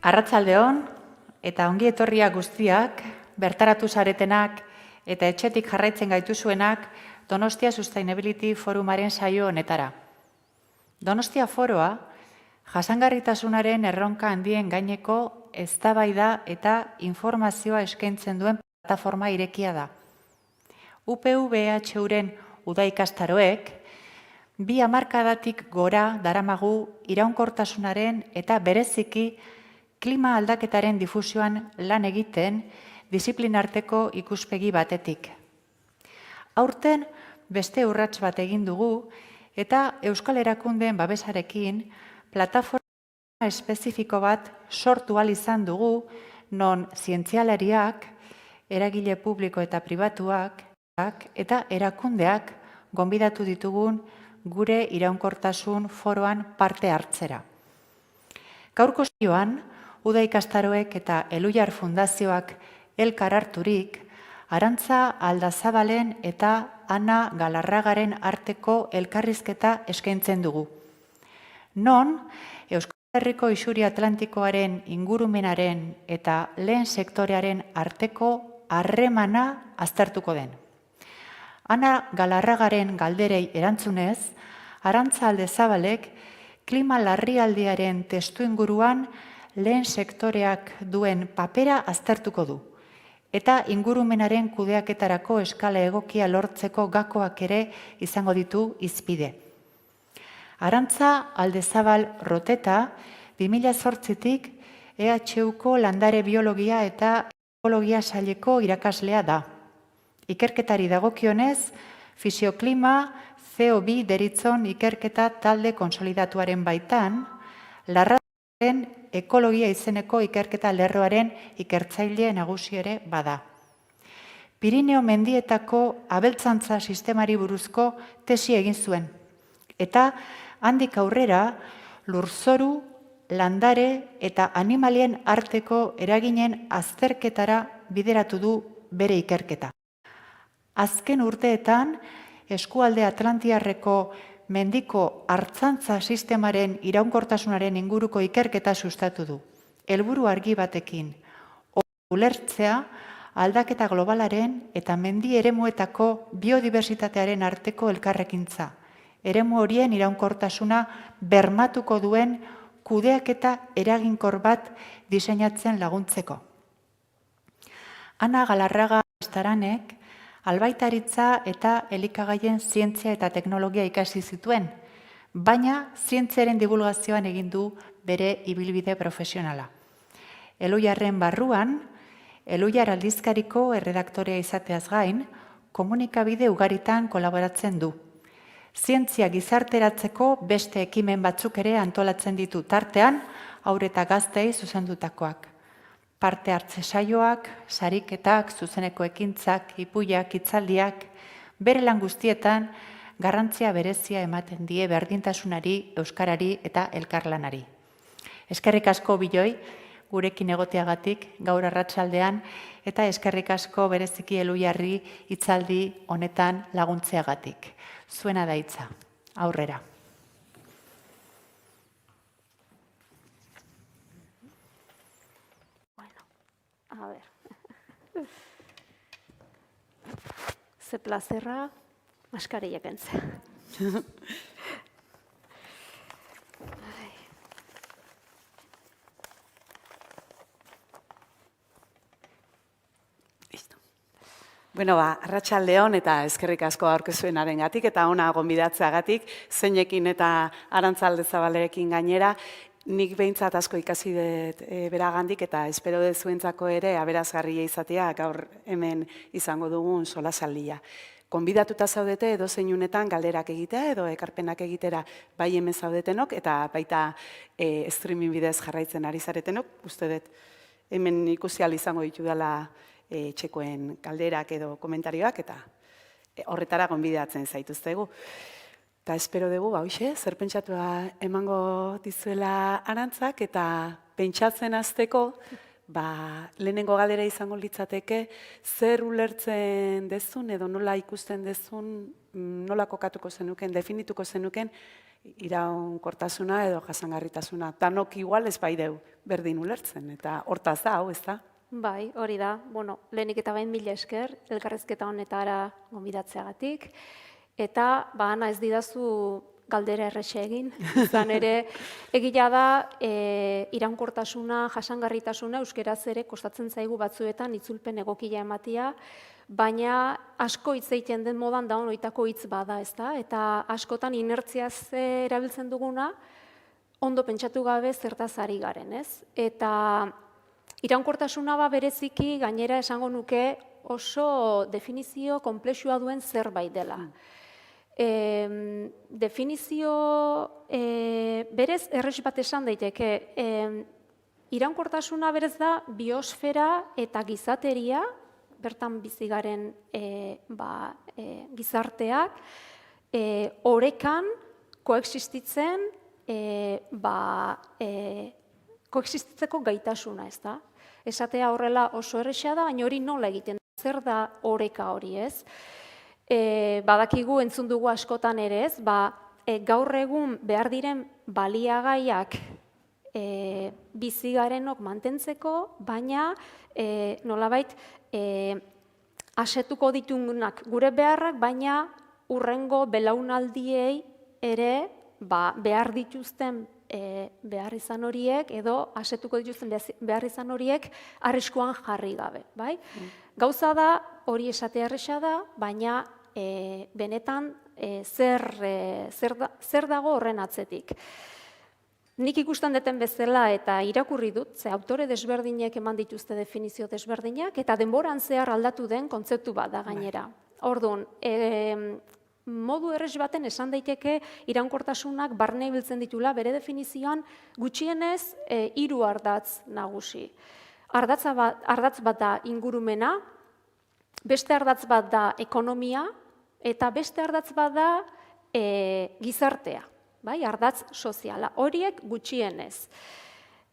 Arratsaldeon eta ongi etorria guztiak, bertaratu zaretenak eta etxetik jarraitzen gaituzuenak Donostia Sustainability Forumaren saio honetara. Donostia Foroa, jasangarritasunaren erronka handien gaineko eztabaida eta informazioa eskaintzen duen plataforma irekia da. UPV-EHUren udaikastaroek, 2 hamarkadatik gora daramagu iraunkortasunaren eta bereziki klima aldaketaren difusioan lan egiten disiplinarteko ikuspegi batetik. Aurten beste urrats bat egin dugu eta Euskal Erakundeen babesarekin plataforma espezifiko bat sortu ahal izan dugu non zientzialariak, eragile publiko eta pribatuak eta erakundeak gonbidatu ditugun gure iraunkortasun foroan parte hartzera. Gaurko saioan, Uda ikastaroek eta Elhuyar Fundazioak elkar harturik, Arantza Aldazabalen eta Ana Galarragaren arteko elkarrizketa eskaintzen dugu. Non, Euskal Herriko isuri atlantikoaren ingurumenaren eta lehen sektorearen arteko harremana aztertuko den. Ana Galarragaren galderei erantzunez, Arantza Aldazabalek klima larrialdiaren testuinguruan lehen sektoreak duen papera aztertuko du, eta ingurumenaren kudeaketarako eskala egokia lortzeko gakoak ere izango ditu hizpide. Arantza Aldazabal Roteta, 2008tik EHUko landare biologia eta ekologia saileko irakaslea da. Ikerketari dagokionez, fisioklima CO2 deritzon ikerketa talde konsolidatuaren baitan, larrazaren ekologia izeneko ikerketa lerroaren ikertzaile nagusi ere bada. Pirineo mendietako abeltzantza sistemari buruzko tesi egin zuen, eta handik aurrera lurzoru, landare eta animalien arteko eraginen azterketara bideratu du bere ikerketa. Azken urteetan, eskualde atlantiarreko mendiko hartzantza sistemaren iraunkortasunaren inguruko ikerketa sustatu du. Helburu argi batekin, ulertzea aldaketa globalaren eta mendi eremuetako biodibertsitatearen arteko elkarrekintza. Eremu horien iraunkortasuna bermatuko duen kudeaketa eraginkor bat diseinatzen laguntzeko. Ana Galarraga Estaranek albaitaritza eta elikagaien zientzia eta teknologia ikasi zituen, baina zientziaren divulgazioan egin du bere ibilbide profesionala. Elhuyarren barruan, Elhuyar aldizkariko erredaktorea izateaz gain, komunikabide ugaritan kolaboratzen du. Zientzia gizarteratzeko beste ekimen batzuk ere antolatzen ditu tartean, haur eta gaztei zuzendutakoak. Parte hartze saioak, sariketak, zuzeneko ekintzak, ipuiak, hitzaldiak, bere lan guztietan garrantzia berezia ematen die berdintasunari, euskarari eta elkarlanari. Eskerrik asko Biloi, gurekin egoteagatik gaur arratsaldean, eta eskerrik asko bereziki Elhuyarri hitzaldi honetan laguntzeagatik. Zuena da hitza. Aurrera. A ver. Ze plazerra, maskarilla kentzea. Bueno, arratsaldeon eta eskerrik asko aurkezuenarengatik eta ona gonbidatzeagatik, zeinekin eta Arantza Aldazabalerekin gainera. Nik behintzat asko ikasi dut beragandik eta espero dut zuentzako ere aberazgarria izatea gaur hemen izango dugun solasaldia. Konbidatuta zaudete edo zeinunetan galderak egitea edo ekarpenak egitera bai hemen zaudetenok eta baita streaming bidez jarraitzen ari zaretenok. Uste dut hemen ikusi ahal izango ditu dela txekoen galderak edo komentarioak eta horretara gonbidatzen zaituztegu. Eta espero dugu, hoxe, zer pentsatua emango dizuela Arantzak, eta pentsatzen hasteko, lehenengo galdera izango litzateke, zer ulertzen dezun edo nola ikusten dezun, nola kokatuko zenuken, definituko zenuken, iraunkortasuna edo jasangarritasuna. Danok igual ez bai deu berdin ulertzen, eta hortaz da, hau, ez da? Bai, hori da. Bueno, lehenik eta behin mila esker, elkarrezketa honetara gonbidatzeagatik. Eta, Ana, ez didazu galdera errexe egin. Izan ere, egia da, iraunkortasuna, jasangarritasuna, euskeraz ere kostatzen zaigu batzuetan itzulpen egokia ematia, baina asko hitz egiten den modan da honoitako hitz bada, ezta? Eta askotan inertziaz erabiltzen duguna, ondo pentsatu gabe zertaz ari garen, ez? Eta iraunkortasuna bereziki gainera esango nuke oso definizio konplexua duen zerbait dela. Definizio berez erres bat esan daiteke. Iraunkortasuna berez da biosfera eta gizateria, bertan bizi garen gizarteak, orekan koexistitzen, koexistitzeko gaitasuna, ez da? Esatea horrela oso erresa da, baina hori nola egiten da, zer da oreka hori, ez? Badakigu entzun dugu askotan ere, ez? Gaur egun behar diren baliagaiak bizi garenok mantentzeko, baina nolabait asetuko ditugunak gure beharrak, baina hurrengo belaunaldiei ere behar dituzten behar izan horiek edo asetuko dituzten behar izan horiek arriskuan jarri gabe, bai? Gauza da, hori esatea erresa da, baina benetan zer dago horren atzetik. Nik ikusten deten bezala eta irakurri dut, ze autore desberdinek eman dituzte definizio desberdinak, eta denboran zehar aldatu den kontzeptu bat da gainera. Orduan, modu errez baten esan daiteke iraunkortasunak barne ibiltzen ditula bere definizioan gutxienez 3 ardatz nagusi. Ardatz bat da ingurumena, beste ardatz bat da ekonomia, eta beste ardatz bat da gizartea, bai, ardatz soziala. Horiek gutxienez.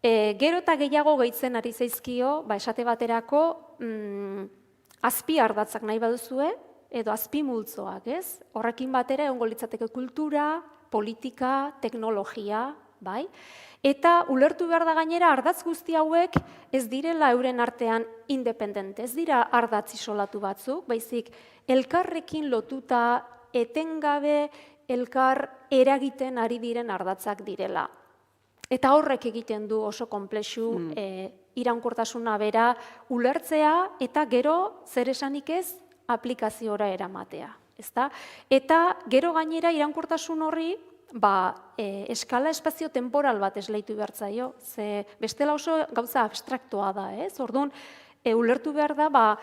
Gero eta gehiago gehitzen ari zaizkio, esate baterako, azpi ardatzak nahi baduzue, edo azpi multzoak, ez? Horrekin batera egongo litzateke kultura, politika, teknologia, bai? Eta ulertu behar da gainera ardatz guzti hauek ez direla euren artean independente, ez dira ardatz isolatu batzuk, baizik elkarrekin lotuta etengabe elkar eragiten ari diren ardatzak direla. Eta horrek egiten du oso konplexu iraunkortasuna bera ulertzea eta gero zer esanik ez aplikaziora eramatea, ezta? Eta gero gainera iraunkortasun horri eskala espazio-temporal bat esleitu behar zaio, ze bestela oso gauza abstraktoa da, ez? Orduan, ulertu behar da,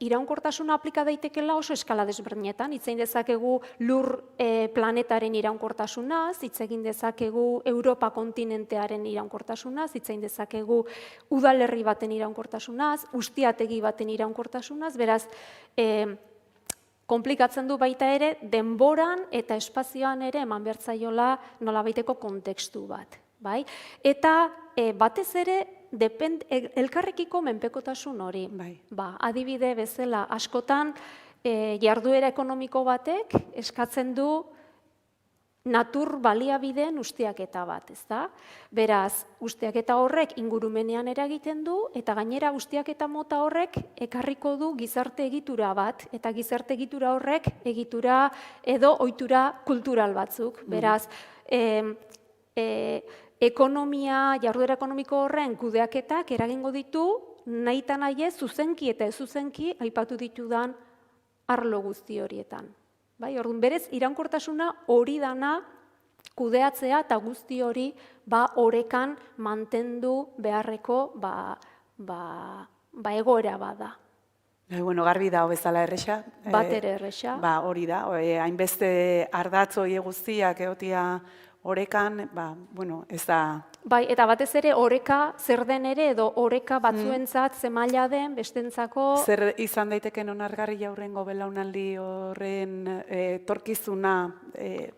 iraunkortasuna aplika daitekela oso eskala desberdinetan, hitz egin dezakegu lur planetaren iraunkortasunaz, hitz egin dezakegu Europa kontinentearen iraunkortasunaz, hitz egin dezakegu udalerri baten iraunkortasunaz, ustiategi baten iraunkortasunaz, beraz, konplikatzen du baita ere, denboran eta espazioan ere eman behar zaiola nolabaiteko kontekstu bat, bai? Eta batez ere, elkarrekiko menpekotasun hori. Adibide bezala, askotan jarduera ekonomiko batek eskatzen du natur baliabideen ustiaketa bat, ezta? Beraz, ustiaketa horrek ingurumenean eragiten du, eta gainera ustiaketa mota horrek ekarriko du gizarte egitura bat, eta gizarte egitura horrek egitura edo ohitura kultural batzuk. Beraz, ekonomia, jarduera ekonomiko horren kudeaketak eragingo ditu, nahita nahi ez, zuzenki eta ez zuzenki aipatu ditudan arlo guzti horietan. Orduan, berez, iraunkortasuna hori dana kudeatzea eta guzti hori orekan mantendu beharreko egoera bada. Bueno, garbi da, bezala erresa. Bat ere erresa. Hori da, hainbeste ardatz hori guztiak egotia orekan, bueno, ez da... Bai, eta batez ere oreka zer den ere, edo oreka batzuentzat ze maila den, bestentzako... Zer izan daiteken onargarri jaurrengo belaunaldi horren torkizuna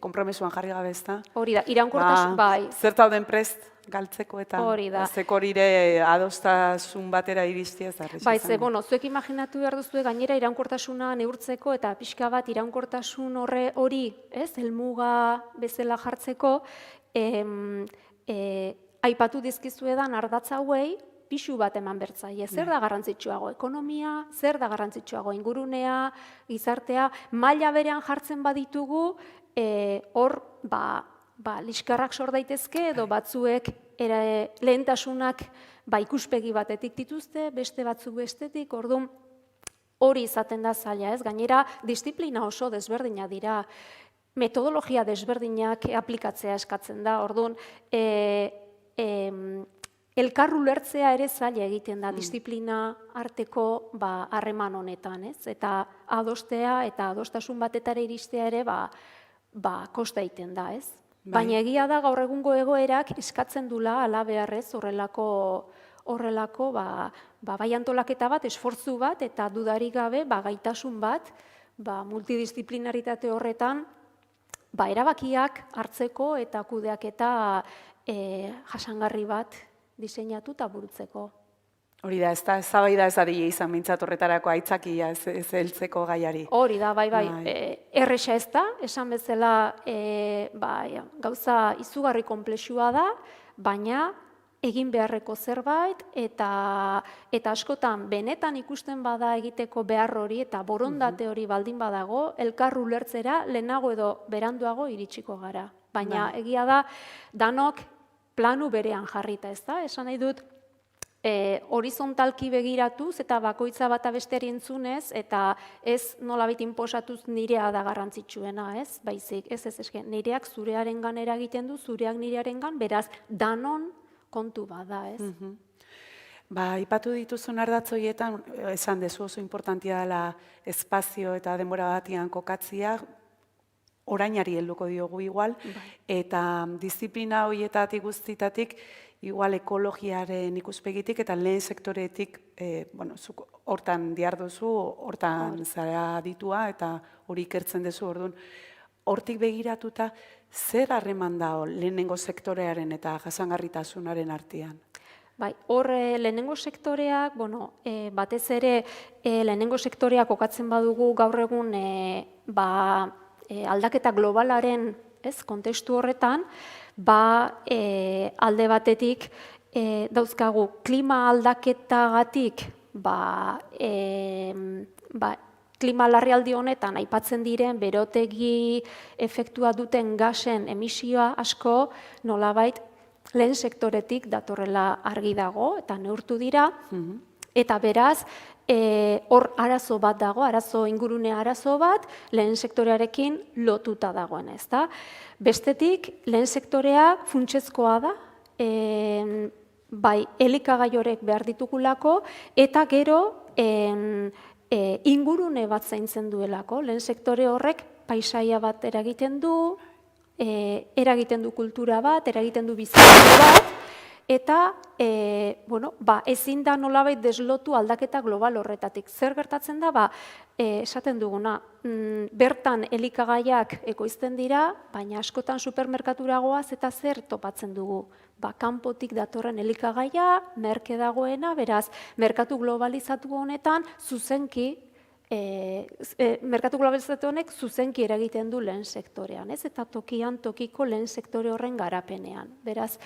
konpromesuan jarri gabe, ezta? Hori da, iraunkortasun, bai. Zer tauden prest galtzeko eta Hori da. zekorire adostasun batera iristia ez da erresa Bai, izango. zuek imaginatu behar duzue gainera iraunkortasuna neurtzeko eta pixka bat iraunkortasun hori, helmuga bezala jartzeko, aipatu dizkizuedan ardatz hauei pisu bat eman bertzaile. Zer da garrantzitsuago ekonomia, zer da garrantzitsuago ingurunea, gizartea, maila berean jartzen baditugu, hor, liskarrak sor daitezke edo batzuek lehentasunak ikuspegi batetik dituzte, beste batzuk bestetik, orduan hori izaten da zaila, ez? Gainera, disiplina oso desberdina dira, metodologia desberdinak aplikatzea eskatzen da, orduan, elkar ulertzea ere zaila egiten da, disiplina arteko harreman honetan, ez? Eta adostea eta adostasun batetara iristea ere kosta egiten da, ez? Baina egia da gaur egungo egoerak eskatzen dula ala beharrez horrelako bai antolaketa bat, esfortzu bat eta dudarik gabe gaitasun bat multidisciplinaritate horretan erabakiak hartzeko eta kudeaketa jasangarri bat diseinatu eta burutzeko. Hori da, eztabaida ez ari izan mintzat horretarako aitzakia ez heltzeko gaiari. Hori da, bai, erresa ez da, esan bezala gauza izugarri konplexua da, baina egin beharreko zerbait eta askotan benetan ikusten bada egiteko behar hori eta borondate hori baldin badago, elkar ulertzera lehenago edo beranduago iritsiko gara. Baina egia da, danok planu berean jarrita, ez da? Esan nahi dut, horizontalki begiratuz eta bakoitza bata besteari entzunez eta ez nolabait inposatuz nirea da garrantzitsuena, ez? Baizik, ez, nireak zurearengan eragiten du, zureak nirearengan, beraz, danon kontu bada, ez? Aipatu dituzun ardatz horietan, esan dezu oso importantia dela espazio eta denbora batian kokatzia, orainari helduko diogu igual, eta disiplina horietatik guztitatik, igual ekologiaren ikuspegitik eta lehen sektoretik, hortan diarduzu, hortan zara ditua eta hori ikertzen duzu, orduan, hortik begiratuta, zer harreman da lehenengo sektorearen eta jasangarritasunaren artean? Bai, hor lehenengo sektoreak, batez ere lehenengo sektoreak kokatzen badugu gaur egun aldaketa globalaren kontestu horretan, alde batetik dauzkagu klima aldaketagatik klima larrialdi honetan aipatzen diren berotegi efektua duten gasen emisioa asko nolabait lehen sektoretik datorrela argi dago eta neurtu dira, eta beraz, hor arazo bat dago, ingurune arazo bat, lehen sektorearekin lotuta dagoen, ez da? Bestetik, lehen sektorea funtsezkoa da, bai, elikagai horrek behar ditugulako, eta gero ingurune bat zaintzen duelako, lehen sektore horrek paisaia bat eragiten du kultura bat, eragiten du bizitza bat, eta ezin da nolabait deslotu aldaketa global horretatik. Zer gertatzen da, esaten duguna, bertan elikagaiak ekoizten dira, baina askotan supermerkatura goaz eta zer topatzen dugu. Kanpotik datorren elikagaia, merke dagoena, beraz, merkatu globalizatu honetan zuzenki, merkatu globalizatu honek zuzenki eragiten du lehen sektorean, ez? Eta tokian tokiko lehen sektore horren garapenean. Beraz,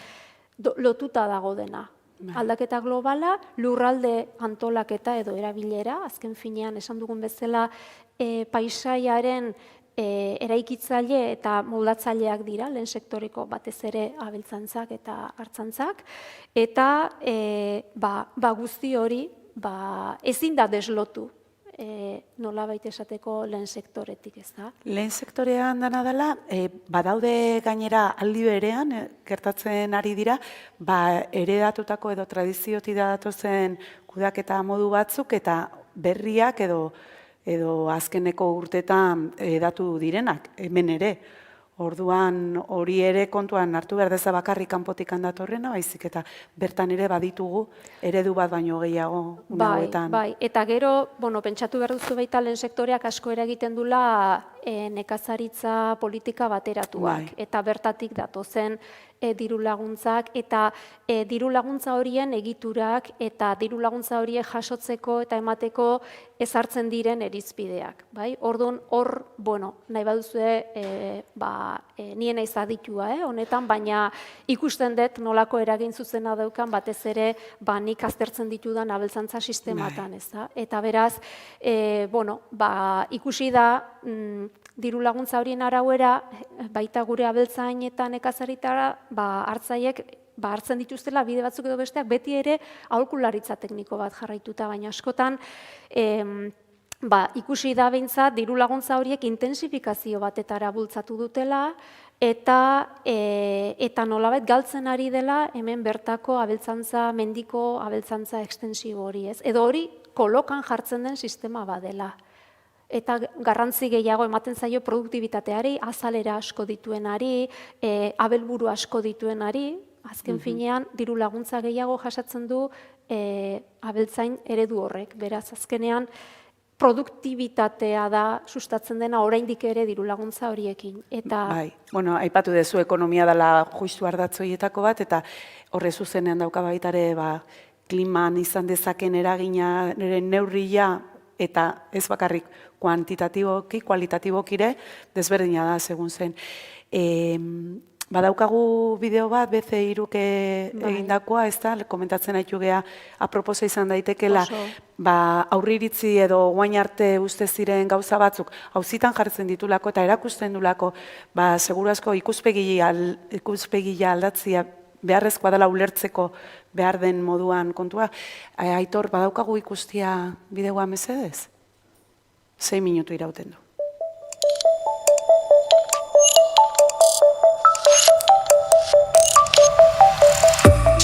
lotuta dago dena. Aldaketa globala, lurralde antolaketa edo erabilera, azken finean esan dugun bezala paisaiaren eraikitzaile eta moldatzaileak dira, lehen sektoreko batez ere abeltzantzak eta hartzantzak, eta guzti hori ezin da deslotu nolabait esateko lehen sektoretik, ez da? Lehen sektorean dana dela, badaude gainera aldi berean, gertatzen ari dira, heredatutako edo tradiziotik datozen kudeaketa modu batzuk eta berriak edo azkeneko urtetan datu direnak, hemen ere. Orduan hori ere kontuan hartu behar deza bakarrik kanpotik datorrena, baizik eta bertan ere baditugu eredu bat baino gehiago unagoetan. Bai, eta gero, pentsatu behar duzu baita lehen sektoreak asko eragiten dula nekazaritza politika bateratuak, eta bertatik datozen diru laguntzak, eta diru laguntza horien egiturak, eta diru laguntza horiek jasotzeko eta emateko ezartzen diren irizpideak. Orduan, hor, nahi baduzue, nien naiz aditua, honetan, baina ikusten dut nolako eragin zuzena daukan, batez ere, nik aztertzen ditudan abeltzantza sistematan, ez da? Eta beraz, ikusi da, diru laguntza horien arauera, baita gure abeltzain eta nekazaritara, hartzaiek, hartzen dituztela bide batzuk edo besteak, beti ere aholkularitza tekniko bat jarraituta, baina askotan, ikusi da behintzat, diru laguntza horiek intensifikazio batetara bultzatu dutela, eta nolabait galtzen ari dela hemen bertako abeltzantza, mendiko abeltzantza ekstensibo hori, ez? Edo hori kolokan jartzen den sistema badela. Eta garrantzi gehiago ematen zaio produktibitateari, azalera asko dituenari, abelburu asko dituenari, azken finean diru laguntza gehiago jasatzen du abeltzain eredu horrek. Beraz, azkenean produktibitatea da sustatzen dena oraindik ere diru laguntza horiekin. Bai, aipatu dezu ekonomia dela justu ardatz horietako bat, eta horre zuzenean dauka baitare kliman izan dezaken eraginaren neurria, eta ez bakarrik kuantitatiboki, kualitatibokire, desberdina da, segun zen. Badaukagu bideo bat, BC3 egindakoa, ez da, komentatzen haitu geha, aproposa izan daitekela, aurriritzi edo guain arte uste ziren gauza batzuk, hauzitan jartzen ditulako eta erakusten dulako, segurazko ikuspegia aldatzia beharrezkoa dela ulertzeko behar den moduan kontua. Aitor, badaukagu ikustia bideoa mesedez? 6 minutu irauten du.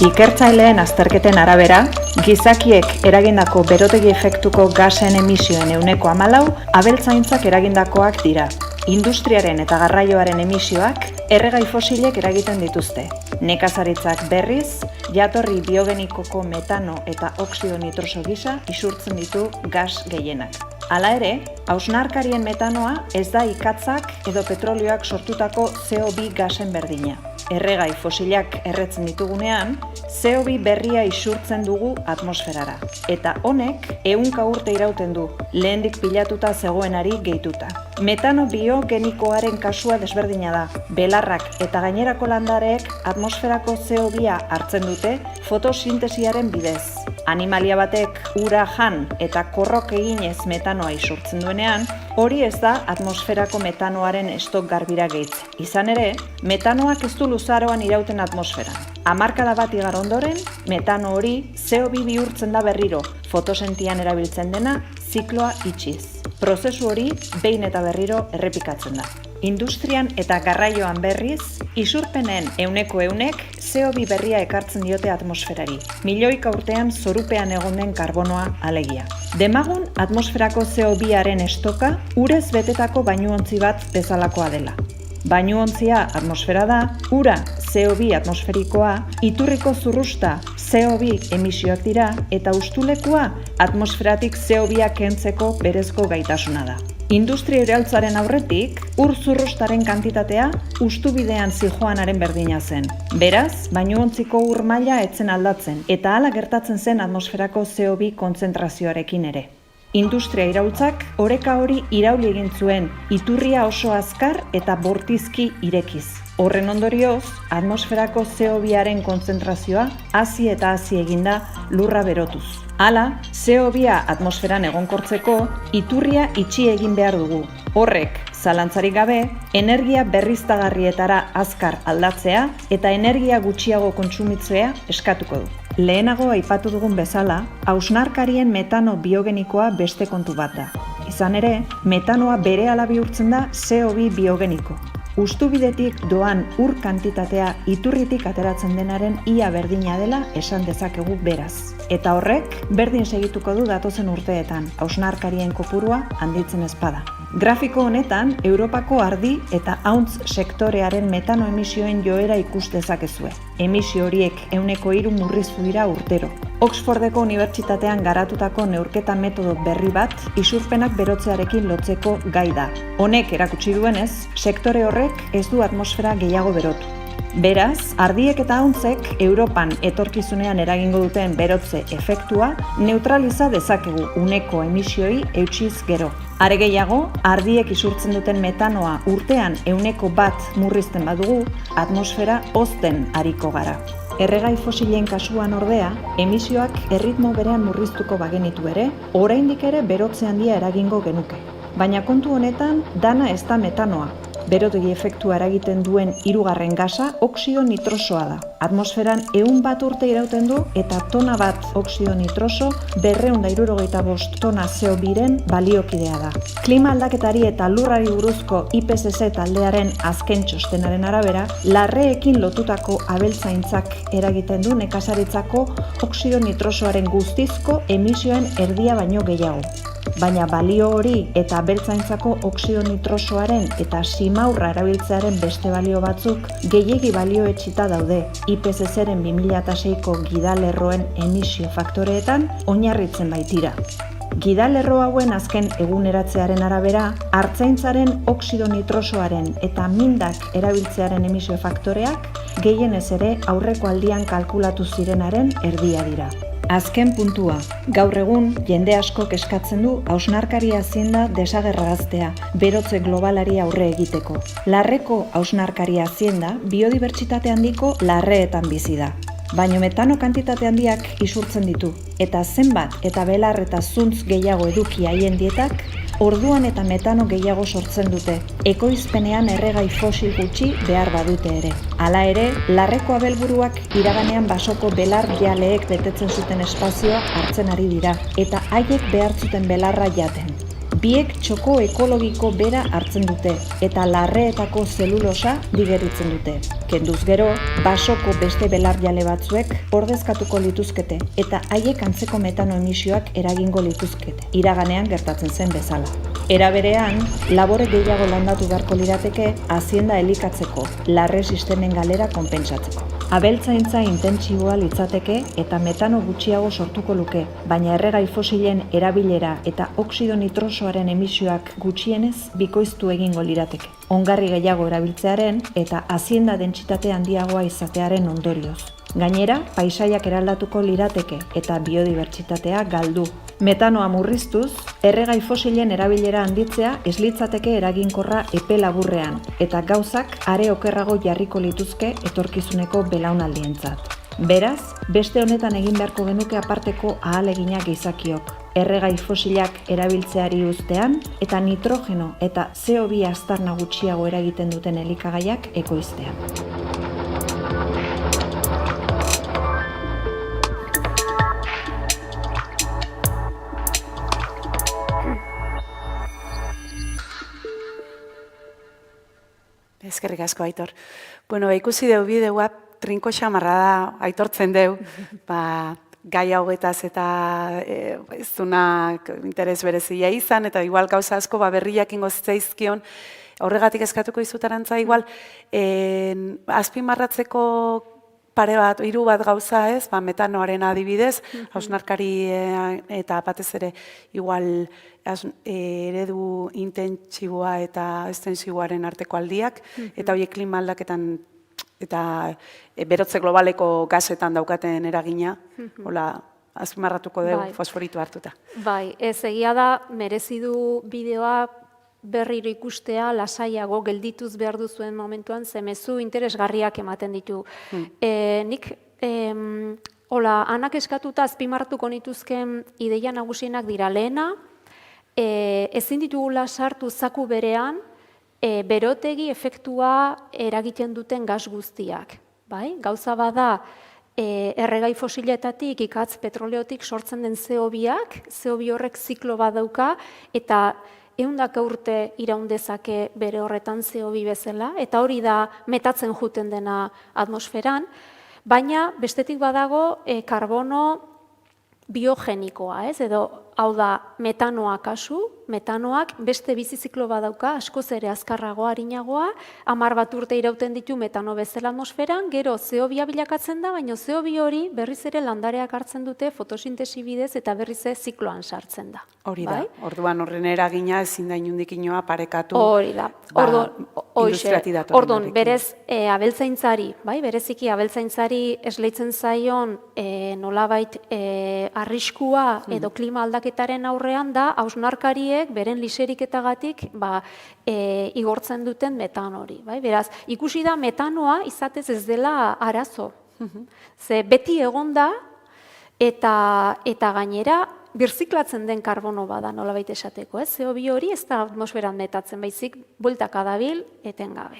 Ikertzaileen azterketen arabera, gizakiek eragindako berotegi efektuko gasen emisioen 14% abeltzaintzak eragindakoak dira. Industriaren eta garraioaren emisioak erregai fosilek eragiten dituzte. Nekazaritzak berriz, jatorri biogenikoko metano eta oxido nitroso gisa isurtzen ditu gas gehienak. Hala ere, hausnarkarien metanoa ez da ikatzak edo petrolioak sortutako CO2 gasen berdina. Erregai fosilak erretzen ditugunean, CO2 berria isurtzen dugu atmosferara. Eta honek 100 urte irauten du, lehendik pilatuta zegoenari gehituta. Metano biogenikoaren kasua desberdina da. Belarrak eta gainerako landareek atmosferako CO2 hartzen dute fotosintesiaren bidez. Animalia batek ura jan eta korrok eginez metanoa isurtzen duenean, hori ez da atmosferako metanoaren estok garbira gehitzen. Izan ere, metanoak ez du luzaroan irauten atmosferan. Hamarkada bat igar ondoren, metano hori CO2 bihurtzen da berriro, fotosentian erabiltzen dena zikloa itxiz. Prozesu hori behin eta berriro errepikatzen da. Industrian eta garraioan berriz, isurpenen 100% CO2 berria ekartzen diote atmosferari. Milioika urtean zorupean egon den karbonoa alegia. Demagun atmosferako CO2-aren estoka urez betetako bainuontzi bat bezalakoa dela. Bainuontzia atmosfera da, ura CO2 atmosferikoa, iturriko zurrusta CO2 emisioak dira eta ustulekua atmosferatik CO2a kentzeko berezko gaitasuna da. Industria iraultzaren aurretik, ur zurrustaren kantitatea ustubidean zijoanaren berdina zen. Beraz, bainuontziko ur maila etzen aldatzen eta hala gertatzen zen atmosferako CO2 kontzentrazioarekin ere. Industria iraultzak oreka hori irauli egin zuen, iturria oso azkar eta bortizki irekiz. Horren ondorioz, atmosferako CO2-aren kontzentrazioa hazi eta hazi eginda lurra berotuz. Hala, CO2a atmosferan egonkortzeko, iturria itxi egin behar dugu. Horrek, zalantzarik gabe, energia berriztagarrietara azkar aldatzea eta energia gutxiago kontsumitzea eskatuko du. Lehenago aipatu dugun bezala, hausnarkarien metano biogenikoa beste kontu bat da. Izan ere, metanoa berehala bihurtzen da CO2 biogeniko. Ustubidetik doan ur kantitatea iturritik ateratzen denaren ia berdina dela esan dezakegu beraz. Eta horrek, berdin segituko du datozen urteetan, hausnarkarien kopurua handitzen ezpada. Grafiko honetan, Europako ardi eta hauntz sektorearen metano emisioen joera ikus dezakezue. Emisio horiek 3% murriztu dira urtero. Oxfordeko Unibertsitatean garatutako neurketa metodo berri bat isurpenak berotzearekin lotzeko gai da. Honek erakutsi duenez, sektore horrek ez du atmosfera gehiago berotu. Beraz, ardiek eta hauntzek Europan etorkizunean eragingo duten berotze efektua neutraliza dezakegu uneko emisioi eutsiz gero. Are gehiago, ardiek isurtzen duten metanoa urtean 1% murrizten badugu, atmosfera hozten ariko gara. Erregai fosilen kasuan ordea, emisioak erritmo berean murriztuko bagenitu ere, oraindik ere berotze handia eragingo genuke. Baina kontu honetan, dana ez da metanoa. Berotegi efektua eragiten duen hirugarren gasa oxido nitrosoa da. Atmosferan 100 urte irauten du eta tona bat oxido nitroso 275 tona CO2-ren baliokidea da. Klima aldaketari eta lurrari buruzko IPCC taldearen azken txostenaren arabera, larreekin lotutako abeltzaintzak eragiten du nekazaritzako oxido nitrosoaren guztizko emisioen erdia baino gehiago. Baina balio hori eta abeltzaintzako oxido nitrosoaren eta simaurra erabiltzearen beste balio batzuk gehiegi balioetsita daude IPCC-ren 2006ko gidalerroen emisio faktoreetan oinarritzen baitira. Gidalerro hauen azken eguneratzearen arabera, artzaintzaren oxido nitrosoaren eta mindak erabiltzearen emisio faktoreak gehienez ere aurreko aldian kalkulatu zirenaren erdia dira. Azken puntua, gaur egun jende askok eskatzen du hausnarkaria hazienda desagerragaztea, berotze globalari aurre egiteko. Larreko hausnarkaria hazienda biodibertsitate handiko larreetan bizi da. Baina metano kantitate handiak isurtzen ditu, eta zenbat eta belar eta zuntz gehiago eduki haien dietak, orduan eta metano gehiago sortzen dute, ekoizpenean erregai fosil gutxi behar badute ere. Hala ere, larreko abelburuak iraganean basoko belar jaleek betetzen zuten espazioa hartzen ari dira, eta haiek behar zuten belarra jaten. Biek txoko ekologiko bera hartzen dute, eta larreetako zelulosa digeritzen dute. Kenduz gero, basoko beste belar jale batzuek ordezkatuko lituzkete, eta haiek antzeko metano emisioak eragingo lituzkete, iraganean gertatzen zen bezala. Era berean, labore gehiago landatu beharko lirateke hazienda elikatzeko, larre sistemen galera konpentsatzeko. Abeltzaintza intentsiboa litzateke eta metano gutxiago sortuko luke, baina erregai fosilen erabilera eta oxido nitrosoaren emisioak gutxienez bikoiztu egingo lirateke. Ongarri gehiago erabiltzearen eta hazienda dentsitate handiagoa izatearen ondorioz. Gainera, paisaiak eraldatuko lirateke eta biodibertsitatea galdu. Metanoa murriztuz, erregai fosilen erabilera handitzea ez litzateke eraginkorra epe laburrean, eta gauzak are okerrago jarriko lituzke etorkizuneko belaunaldientzat. Beraz, beste honetan egin beharko genuke aparteko ahaleginak gizakiok. Erregai fosilak erabiltzeari uztean eta nitrogeno eta CO2 aztarna gutxiago eragiten duten elikagaiak ekoiztean. Eskerrik asko, Aitor. Bueno, ikusi deu bideoa, trinko xamarra da, aitortzen deu, gai hauetaz eta ez dunak interes berezia izan, eta igual gauza asko berriak ingo zitzaizkion, horregatik eskatuko izut arantza, igual, azpimarratzeko pare bat, 3 bat gauza ez, metanoaren adibidez, hausnarkari eta batez ere igual eredu intentsiboa eta estensiboaren arteko aldiak, eta horiek klima aldaketan eta berotze globaleko gasetan daukaten eragina, hola, azpimarratuko dugu fosforitu hartuta. Bai, ez egia da, merezi du bideoa berriro ikustea, lasaiago geldituz behar duzuen momentuan, ze mezu interesgarriak ematen ditu. Nik, anak eskatuta azpimarratuko nituzken ideia nagusienak dira lehena, ezin ditugula sartu zaku berean, berotegi efektua eragiten duten gas guztiak. Gauza bada, erregai fosiletatik, ikatz petroleotik sortzen den CO2ak, CO2 horrek ziklo bat dauka, eta 100 urte iraundezake bere horretan CO2 bezala, eta hori da metatzen juten dena atmosferan, baina bestetik badago karbono biogenikoa, edo hau da metanoa kasu, metanoak beste biziziklo badauka, askoz ere azkarragoa, arinagoa, 10 bat urte irauten ditu metano bezala atmosferan, gero CO2 bilakatzen da, baina CO2 hori berriz ere landareak hartzen dute fotosintesi bidez eta berriz ere zikloan sartzen da. Hori da, Bai? orduan horren eragina ezin da inundik inoa parekatu. Hori da. Industriatik datorrenarekin. Orduan, berez abeltzaintzari, bai, bereziki abeltzaintzari esleitzen zaion nolabait arriskua edo klima aldaketaren aurrean da hausnarkariek beren liseriketagatik igortzen duten metan hori, bai? Beraz, ikusi da metanoa izatez ez dela arazo. Ze beti egonda eta gainera birziklatzen den karbono bada nolabait esateko, ez? CO2 hori ez da atmosferan metatzen, baizik bueltaka dabil etengabe.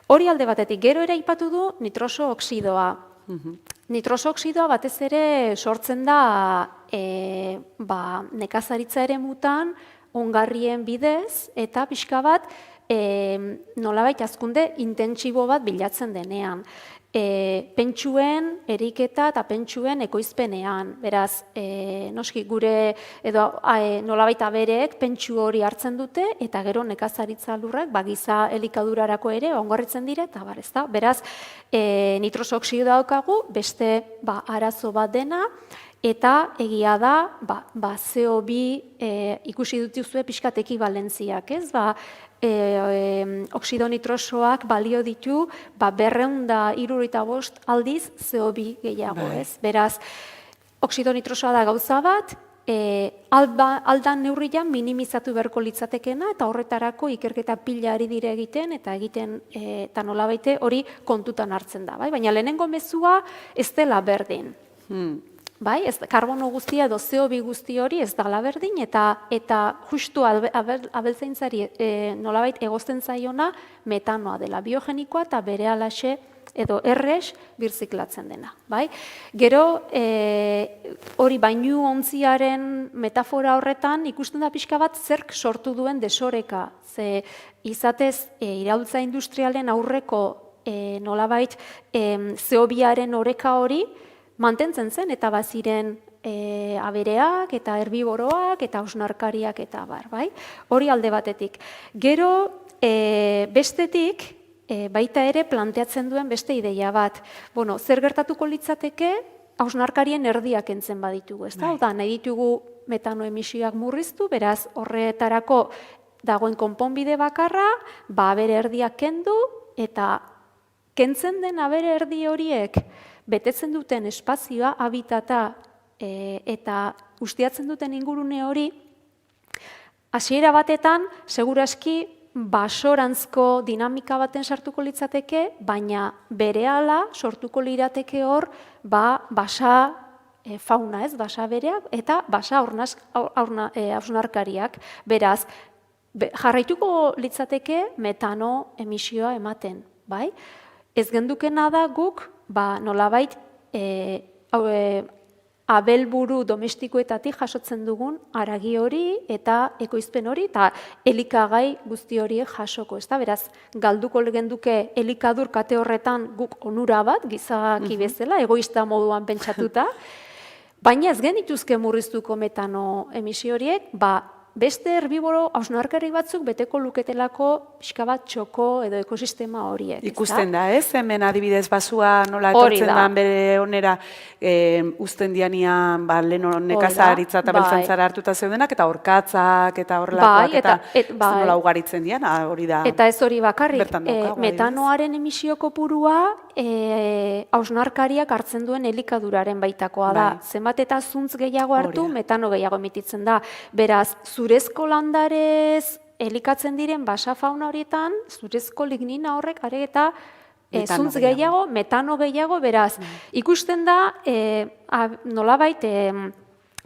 Hori alde batetik, gero ere aipatu du nitroso oxidoa. Nitroso oxidoa batez ere sortzen da nekazaritza eremutan ongarrien bidez eta pixka bat nolabait hazkunde intentsibo bat bilatzen denean. Pentsuen eriketa eta pentsuen ekoizpenean. Beraz, noski gure edo nolabait abereek pentsu hori hartzen dute eta gero nekazaritza lurrak giza elikadurarako ere ongarritzen dire eta bar, ezta? Beraz, nitroso oxidoa daukagu beste arazo bat dena eta egia da CO2 ikusi dituzue pixkat ekibalentziak, ez? Oxido nitrosoak balio ditu 275 aldiz CO2 gehiago, ez? Beraz, oxido nitrosoa da gauza bat, aldan neurrian minimizatu beharko litzatekena eta horretarako ikerketa pila ari dire egiten eta nolabaite hori kontutan hartzen da, bai? Baina lehenengo mezua ez dela berdin. Bai, karbono guztia edo CO2 guzti hori ez dala berdin eta justu abeltzaintzari nolabait egozten zaiona metanoa dela biogenikoa eta berealaxe edo erres birziklatzen dena, bai? Gero hori bainu ontziaren metafora horretan ikusten da pixka bat zerk sortu duen desoreka, ze izatez iraultza industrialen aurreko nolabait CO2aren oreka hori mantentzen zen eta baziren abereak eta herbiboroak eta hausnarkariak eta bar, bai? Hori alde batetik. Gero bestetik baita ere planteatzen duen beste ideia bat. Bueno, zer gertatuko litzateke hausnarkarien erdiak entzen baditugu, ezta? Hau da, nahi ditugu metano emisioak murriztu, beraz horretarako dagoen konponbide bakarra, abere erdiak kendu eta kentzen den abere erdi horiek betetzen duten espazioa, habitata eta ustiatzen duten ingurune hori, hasiera batetan, seguraski basorantzko dinamika baten sartuko litzateke, baina berehala sortuko lirateke hor, basa fauna, ez, basa bereak, eta basa hausnarkariak. Beraz, jarraituko litzateke metano emisioa ematen, bai? Ez gendukena da guk, nolabait abelburu domestikoetatik jasotzen dugun haragi hori eta ekoizpen hori eta elikagai guzti horiek jasoko, ezta? Beraz, galduko genduke elikadur kate horretan guk onura bat, gizaki bezala, egoista moduan pentsatuta, baina ez genituzke murriztuko metano emisio horiek, beste herbiboro hausnarkari batzuk beteko luketelako pixka bat txoko edo ekosistema horiek. Ikusten da, ez? Hemen adibidez basua nola etortzen da bere onera uzten dianian lehen nekazaritza eta beltzantzara hartuta zeudenak eta orkatzak eta horrelakoak eta nola ugaritzen dian, hori da. Eta ez hori bakarrik, metanoaren emisio kopurua hausnarkariak hartzen duen elikaduraren baitakoa da. Zenbat eta zuntz gehiago hartu, metano gehiago emititzen da. Beraz, zurezko landarez elikatzen diren basa fauna horietan, zurezko lignina horrek are eta zuntz gehiago, metano gehiago, beraz, ikusten da, nolabait,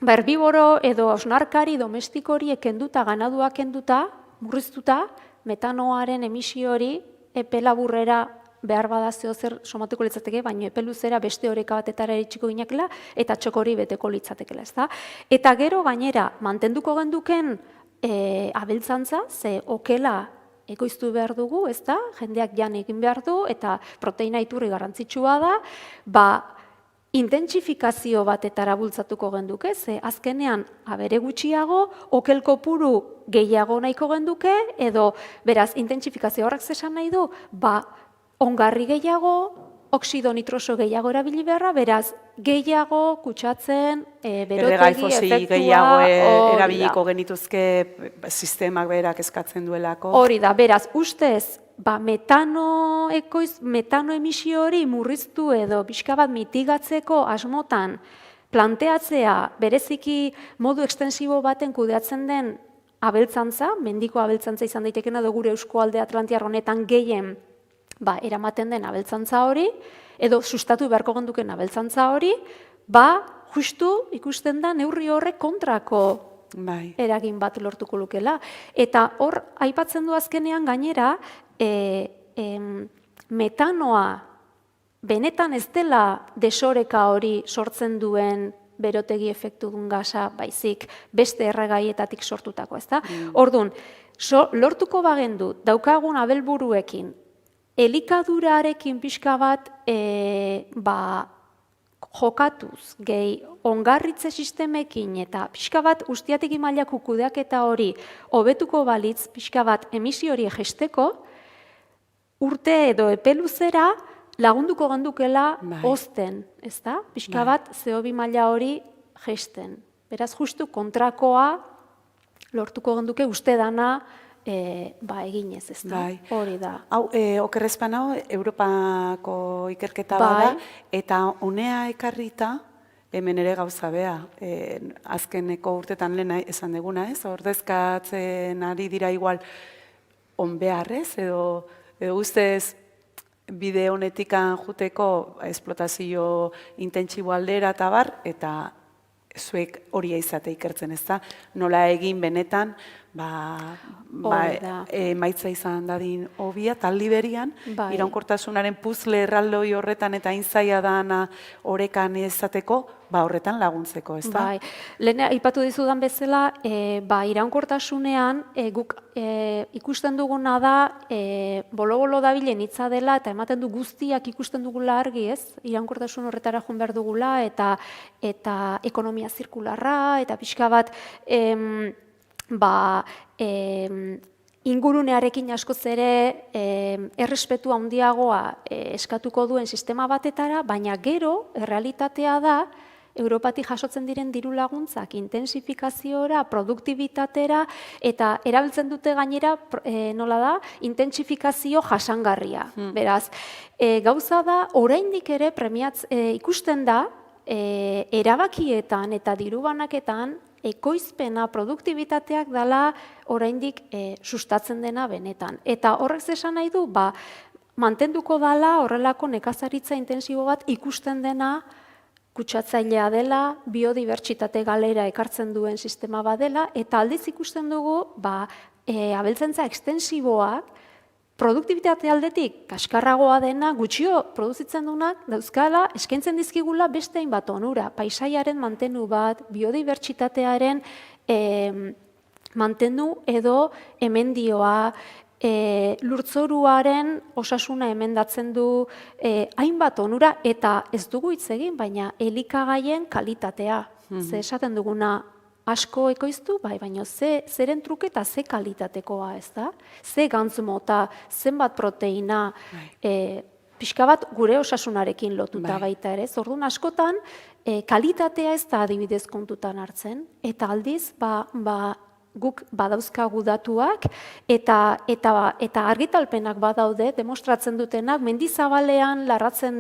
herbiboro edo hausnarkari domestiko horiek kenduta, ganaduak kenduta, murriztuta, metanoaren emisio hori epe laburrera behar badazio zer somatuko litzateke, baina epe luzera beste oreka batetara iritsiko ginakela eta txokori beteko litzatekela, ezta? Eta gero gainera, mantenduko genduken abeltzantza, ze okela ekoiztu behar dugu, ezta? Jendeak jan egin behar du, eta proteina iturri garrantzitsua da, intentsifikazio batetara bultzatuko genduke, ze azkenean abere gutxiago, okel kopuru gehiago nahiko genduke, edo beraz intentsifikazio horrek zesan nahi du, ongarri gehiago, oxido nitroso gehiago erabili beharra, beraz gehiago kutsatzen Erregai berotegi fosil efektua gehiago hori da. erabiliko genituzke sistemak berak eskatzen duelako. Hori da, beraz, ustez, metano emisio hori murriztu edo pixka bat mitigatzeko asmotan planteatzea bereziki modu ekstensibo baten kudeatzen den abeltzantza, mendiko abeltzantza izan daitekena edo gure eskualde atlantiar honetan gehien eramaten den abeltzantza hori, edo sustatu beharko genduken abeltzantza hori, justu ikusten da neurri horrek kontrako eragin bat lortuko lukela. Eta hor, aipatzen du azkenean gainera, metanoa benetan ez dela desoreka hori sortzen duen berotegi efektudun gasa baizik beste erregaietatik sortutako, ezta? Orduan, lortuko bagendu daukagun abelburuekin, elikadurarekin pixka bat jokatuz, gehi ongarritze sistemekin eta pixka bat ustiategi mailako kudeaketa hori hobetuko balitz pixka bat emisio hori jesteko, urte edo epeluzera lagunduko gendukela ozten, ezta? Pixka bat CO2 maila hori jesten. Beraz, justu kontrakoa lortuko genduke uste dana eginez, ezta? Hori da. Hau, okerrezpan hau, Europako ikerketa bada, eta honea ekarrita, hemen ere gauza bea, azkeneko urtetan lehen esan deguna, ez? Ordezkatzen ari dira igual onbeharrez, edo ustez bide honetikan juteko esplotazio intentsibo aldera eta bar, eta zuek hori izate ikertzen, ez da? Nola egin benetan, emaitza izan dadin hobia, taldi berian, iraunkortasunaren puzle erraldoi horretan eta inzaia dana orekan izateko, horretan laguntzeko, ez da? Lehen aipatu dizudan bezala, iraunkortasunean guk ikusten duguna da, bolo-bolo dabilen hitza dela, eta ematen du guztiak ikusten dugula argi, ez? Iraunkortasun horretara joan behar dugula, eta ekonomia zirkularra, eta pixka bat, ingurunearekin askoz ere errespetu handiagoa eskatuko duen sistema batetara, baina gero, errealitatea da, Europatik jasotzen diren diru laguntzak intentsifikaziora, produktibitatera, eta erabiltzen dute gainera, nola da, intentsifikazio jasangarria. Beraz, gauza da, oraindik ere ikusten da, erabakietan eta diru banaketan, ekoizpena, produktibitateak dela oraindik sustatzen dena benetan. Eta horrek esan nahi du, mantenduko dela horrelako nekazaritza intensibo bat ikusten dena kutsatzailea dela, biodibertsitate galera ekartzen duen sistema badela, eta aldiz ikusten dugu, abeltzantza ekstensiboak, produktibitate aldetik kaskarragoa dena, gutxio produzitzen dunak, dauzkala, eskaintzen dizkigula beste hainbat onura, paisaiaren mantenu bat, biodibertsitatearen mantenu edo emendioa, lurtzoruaren osasuna emendatzen du hainbat onura, eta ez dugu hitz egin, baina elikagaien kalitatea. Ze esaten duguna asko ekoiztu, baina zeren truke eta ze kalitatekoa, ez da? Ze gantz mota, zenbat proteina, pixka bat gure osasunarekin lotuta baita ere. Orduan askotan, kalitatea ez da adibidez kontutan hartzen, eta aldiz, guk badauzkagu datuak eta argitalpenak badaude, demostratzen dutenak, mendizabalean larratzen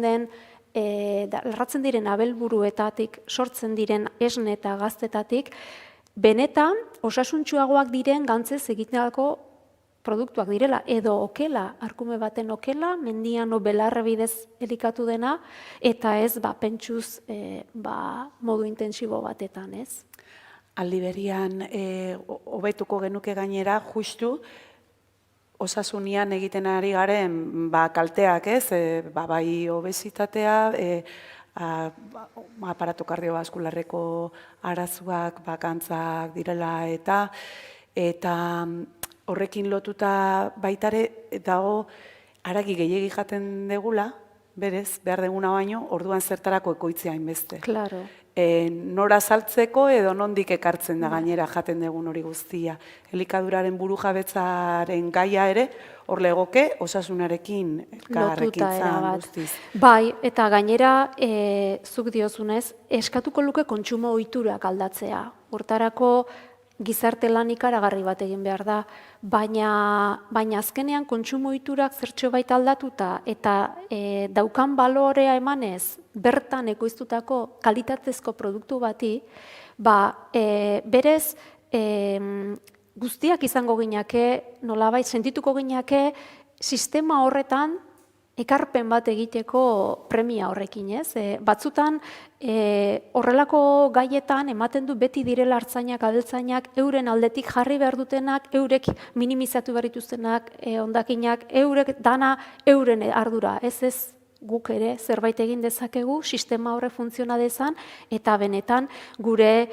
diren abelburuetatik, sortzen diren esne eta gaztetatik, benetan osasuntsuagoak diren gantzez egiteko produktuak direla, edo okela, arkume baten okela, mendian belarre bidez elikatu dena, eta ez pentsuz modu intensibo batetan, ez? Aldi berian, hobetuko genuke gainera, justu, osasunian egiten ari garen kalteak, ez? Bai obesitatea, aparato kardiobaskularreko arazoak, bakantzak direla, eta horrekin lotuta baitare dago haragi gehiegi jaten degula, berez, behar deguna baino, orduan zertarako ekoitzea hainbeste. Claro. Nora saltzeko edo nondik ekartzen da gainera jaten dugun hori guztia. Elikaduraren burujabetzaren gaia ere, hor legoke, osasunarekin elkarrekin Lotuta zan erabat. guztiz. Bai, eta gainera, zuk diozunez, eskatuko luke kontsumo ohiturak aldatzea. Hortarako gizarte lan ikaragarri bat egin behar da, baina azkenean kontsumo ohiturak zertxo baita aldatuta eta daukan balorea emanez bertan ekoiztutako kalitatezko produktu bati, berez guztiak izango ginake, nolabait sentituko ginake sistema horretan ekarpen bat egiteko premia horrekin, ez? Batzutan horrelako gaietan ematen du beti direla artzainak, abeltzainak, euren aldetik jarri behar dutenak, eurek minimizatu behar dituztenak, hondakinak, eurek dana euren ardura, ez guk ere zerbait egin dezakegu, sistema horre funtziona dezan, eta benetan gure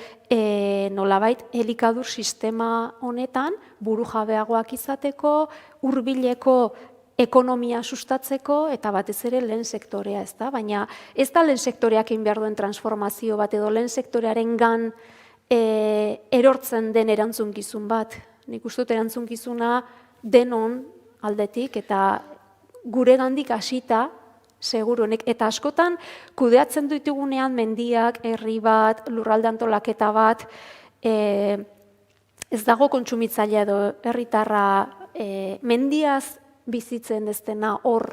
nolabait elikadur sistema honetan burujabeagoak izateko, hurbileko ekonomia sustatzeko eta batez ere lehen sektorea, ez da? Baina ez da lehen sektoreak egin behar duen transformazio bat edo lehen sektorearen gan erortzen den erantzunkizun bat. Nik uste dut erantzunkizuna denon aldetik eta gure gandik hasita, seguru, eta askotan kudeatzen ditugunean mendiak, herri bat, lurralde antolaketa bat, ez dago kontsumitzailea edo herritarra mendiaz bizitzen ez dena hor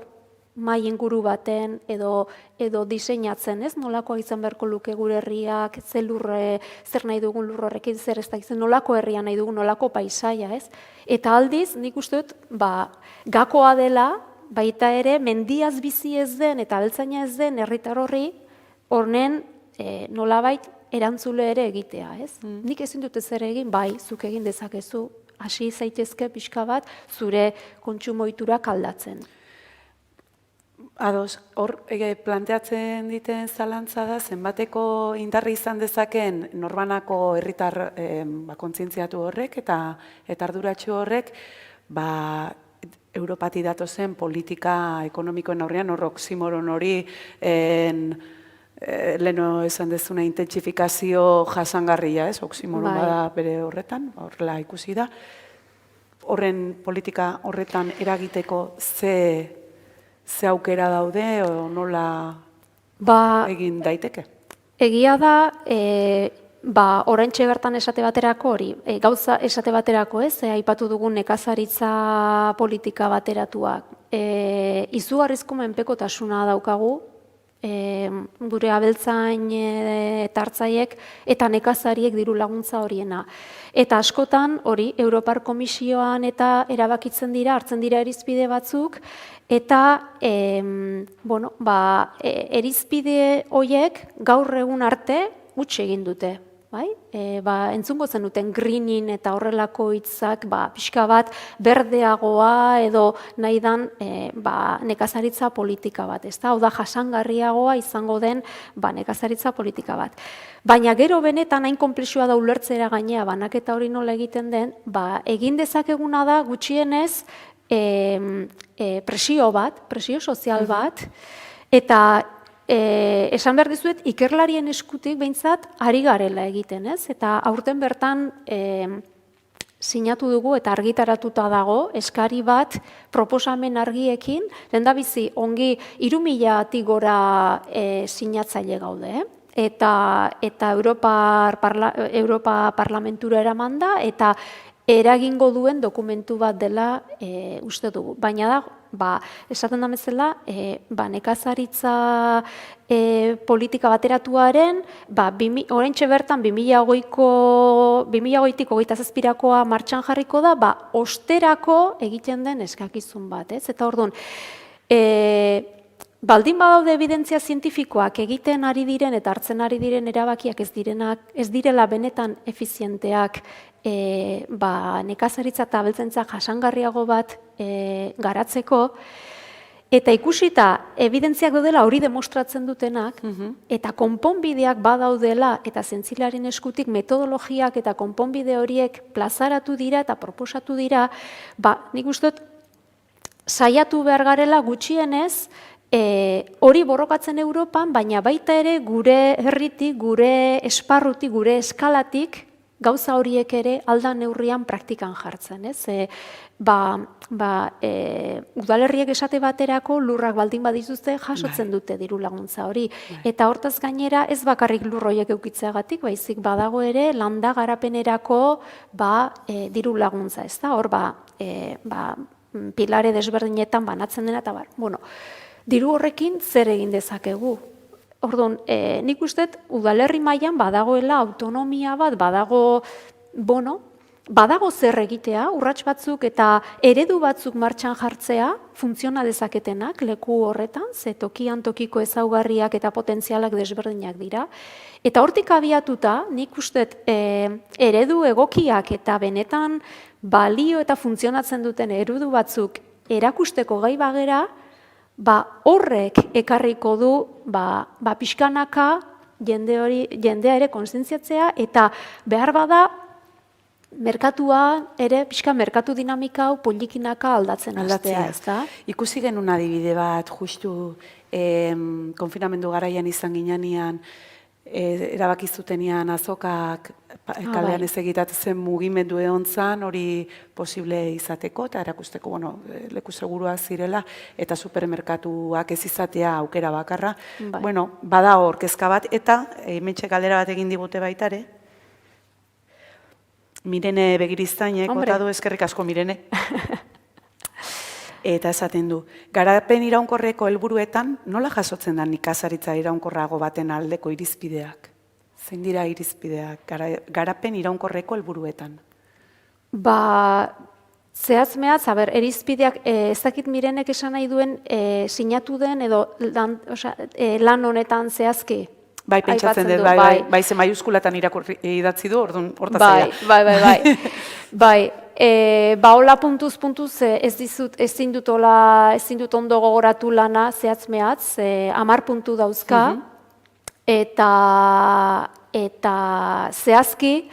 mai inguru baten edo diseinatzen, ez? Nolakoa izan beharko luke gure herriak, zer nahi dugun lur horrekin, zer ez da izan, nolako herria nahi dugun, nolako paisaia, ez? Eta aldiz, nik uste dut, gakoa dela, baita ere, mendiaz bizi ez den eta abeltzaina ez den herritar horri, horren nolabait erantzule ere egitea, ez? Nik ezin dut ezer egin, bai, zuk egin dezakezu, hasi zaitezke pixka bat, zure kontsumo ohiturak aldatzen. Ados, hor planteatzen diten zalantza da, zenbateko indarri izan dezaken norbanako herritar kontzientziatu horrek eta arduratsu horrek, Europati datozen politika ekonomikoen aurrean hor oximoron hori leno esan dezuna intentsifikazio jasangarria, ez? Oximoron bada bere horretan, horrela ikusi da. Horren politika horretan eragiteko ze aukera daude o nola egin daiteke? Egia da, oraintxe bertan esate baterako hori, gauza esate baterako ez, aipatu dugun nekazaritza politika bateratuak. Izugarrizko menpekotasuna daukagu, gure abeltzain eta hartzaiek eta nekazariek diru laguntza horiena. Eta askotan hori Europar Komisioan eta erabakitzen dira, hartzen dira irizpide batzuk, eta irizpide horiek gaur egun arte huts egin dute. Entzungo zenuten greening eta horrelako hitzak pixka bat berdeagoa edo nahi dan nekazaritza politika bat. Hau da jasangarriagoa izango den nekazaritza politika bat. Baina gero benetan hain konplexua da ulertzera gainea banaketa hori nola egiten den, egin dezakeguna da gutxienez presio sozial bat, eta esan behar dizuet, ikerlarien eskutik behintzat ari garela egiten, ez? Eta aurten bertan sinatu dugu eta argitaratuta dago, eskari bat proposamen argiekin, lehendabizi ongi 3.000-tik gora sinatzaile gaude, eta Europa Parlamentura eraman da, eta eragingo duen dokumentu bat dela uste dugu. Baina da, esaten da bezala, nekazaritza politika bateratuaren, oraintxe bertan 2020-tik 27-koa martxan jarriko da, osterako egiten den eskakizun bat, ez? Eta orduan, baldin badaude evidentzia zientifikoak egiten ari diren eta hartzen ari diren erabakiak ez direla benetan efizienteak nekazaritza eta abeltzaintza jasangarriago bat garatzeko, eta ikusita evidentziak daudela hori demostratzen dutenak, eta konponbideak badaudela eta zientzialaren eskutik metodologiak eta konponbide horiek plazaratu dira eta proposatu dira, nik uste dut saiatu behar garela gutxienez Hori borrokatzen Europan, baina baita ere gure herritik, gure esparrutik, gure eskalatik, gauza horiek ere alda neurrian praktikan jartzen, ez? Udalerriek esate baterako lurrak baldin badituzte jasotzen dute diru laguntza hori. Eta hortaz gainera ez bakarrik lur horiek eukitzeagatik, baizik badago ere landa garapenerako diru laguntza, ez da? Hor pilare desberdinetan banatzen dena, eta diru horrekin zer egin dezakegu? Orduan, nik uste udalerri mailan badagoela autonomia bat, badago zer egitea, urrats batzuk eta eredu batzuk martxan jartzea, funtziona dezaketenak leku horretan, ze tokian tokiko ezaugarriak eta potentzialak desberdinak dira. Eta hortik abiatuta, nik uste eredu egokiak eta benetan balio eta funtzionatzen duten eredu batzuk erakusteko gai bagera, horrek ekarriko du pixkanaka jendea ere kontzientziatzea eta behar bada merkatua ere pixka merkatu dinamika hau polikinaka aldatzen hastea, ezta? Ikusi genuen adibide bat justu konfinamendu garaian izan ginean erabaki zutenean azokak kalean ez egitatzen mugimendu egon zan, hori posible izateko eta erakusteko leku seguruak zirela eta supermerkatuak ez izatea aukera bakarra. Bada hor kezka bat eta hementxe galdera bat egin digute baitare. Mirene Begiriztainek bota du, eskerrik asko Mirene. Eta esaten du, garapen iraunkorreko helburuetan nola jasotzen da nekazaritza iraunkorrago baten aldeko irizpideak? Zein dira irizpideak garapen iraunkorreko helburuetan? Zehaz-mehaz, irizpideak ez dakit Mirenek esan nahi duen sinatu den edo lan honetan zehazki. Bai, pentsatzen dut, bai, ze maiuskulatan idatzi du, orduan hortaz zaila. Bai, hola puntuz ezin dut ondo gogoratu lana zehatz-mehatz, 10 puntu dauzka, eta zehazki,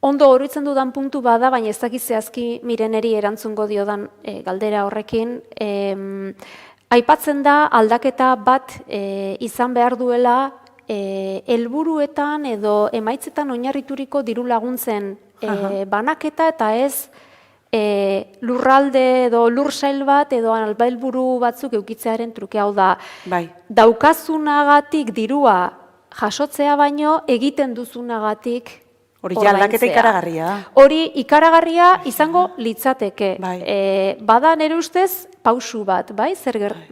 ondo oroitzen dudan puntu bada, baina ez dakit zehazki Mireneri erantzungo diodan galdera horrekin, aipatzen da aldaketa bat izan behar duela helburuetan edo emaitzetan oinarrituriko diru laguntzen banaketa eta ez lurralde edo lursail bat edo helburu batzuk eukitzearen truke, hau da. Daukazunagatik dirua jasotzea baino egiten duzunagatik hori aldaketa ikaragarria da. Hori ikaragarria izango litzateke. Bada nire ustez pausu bat,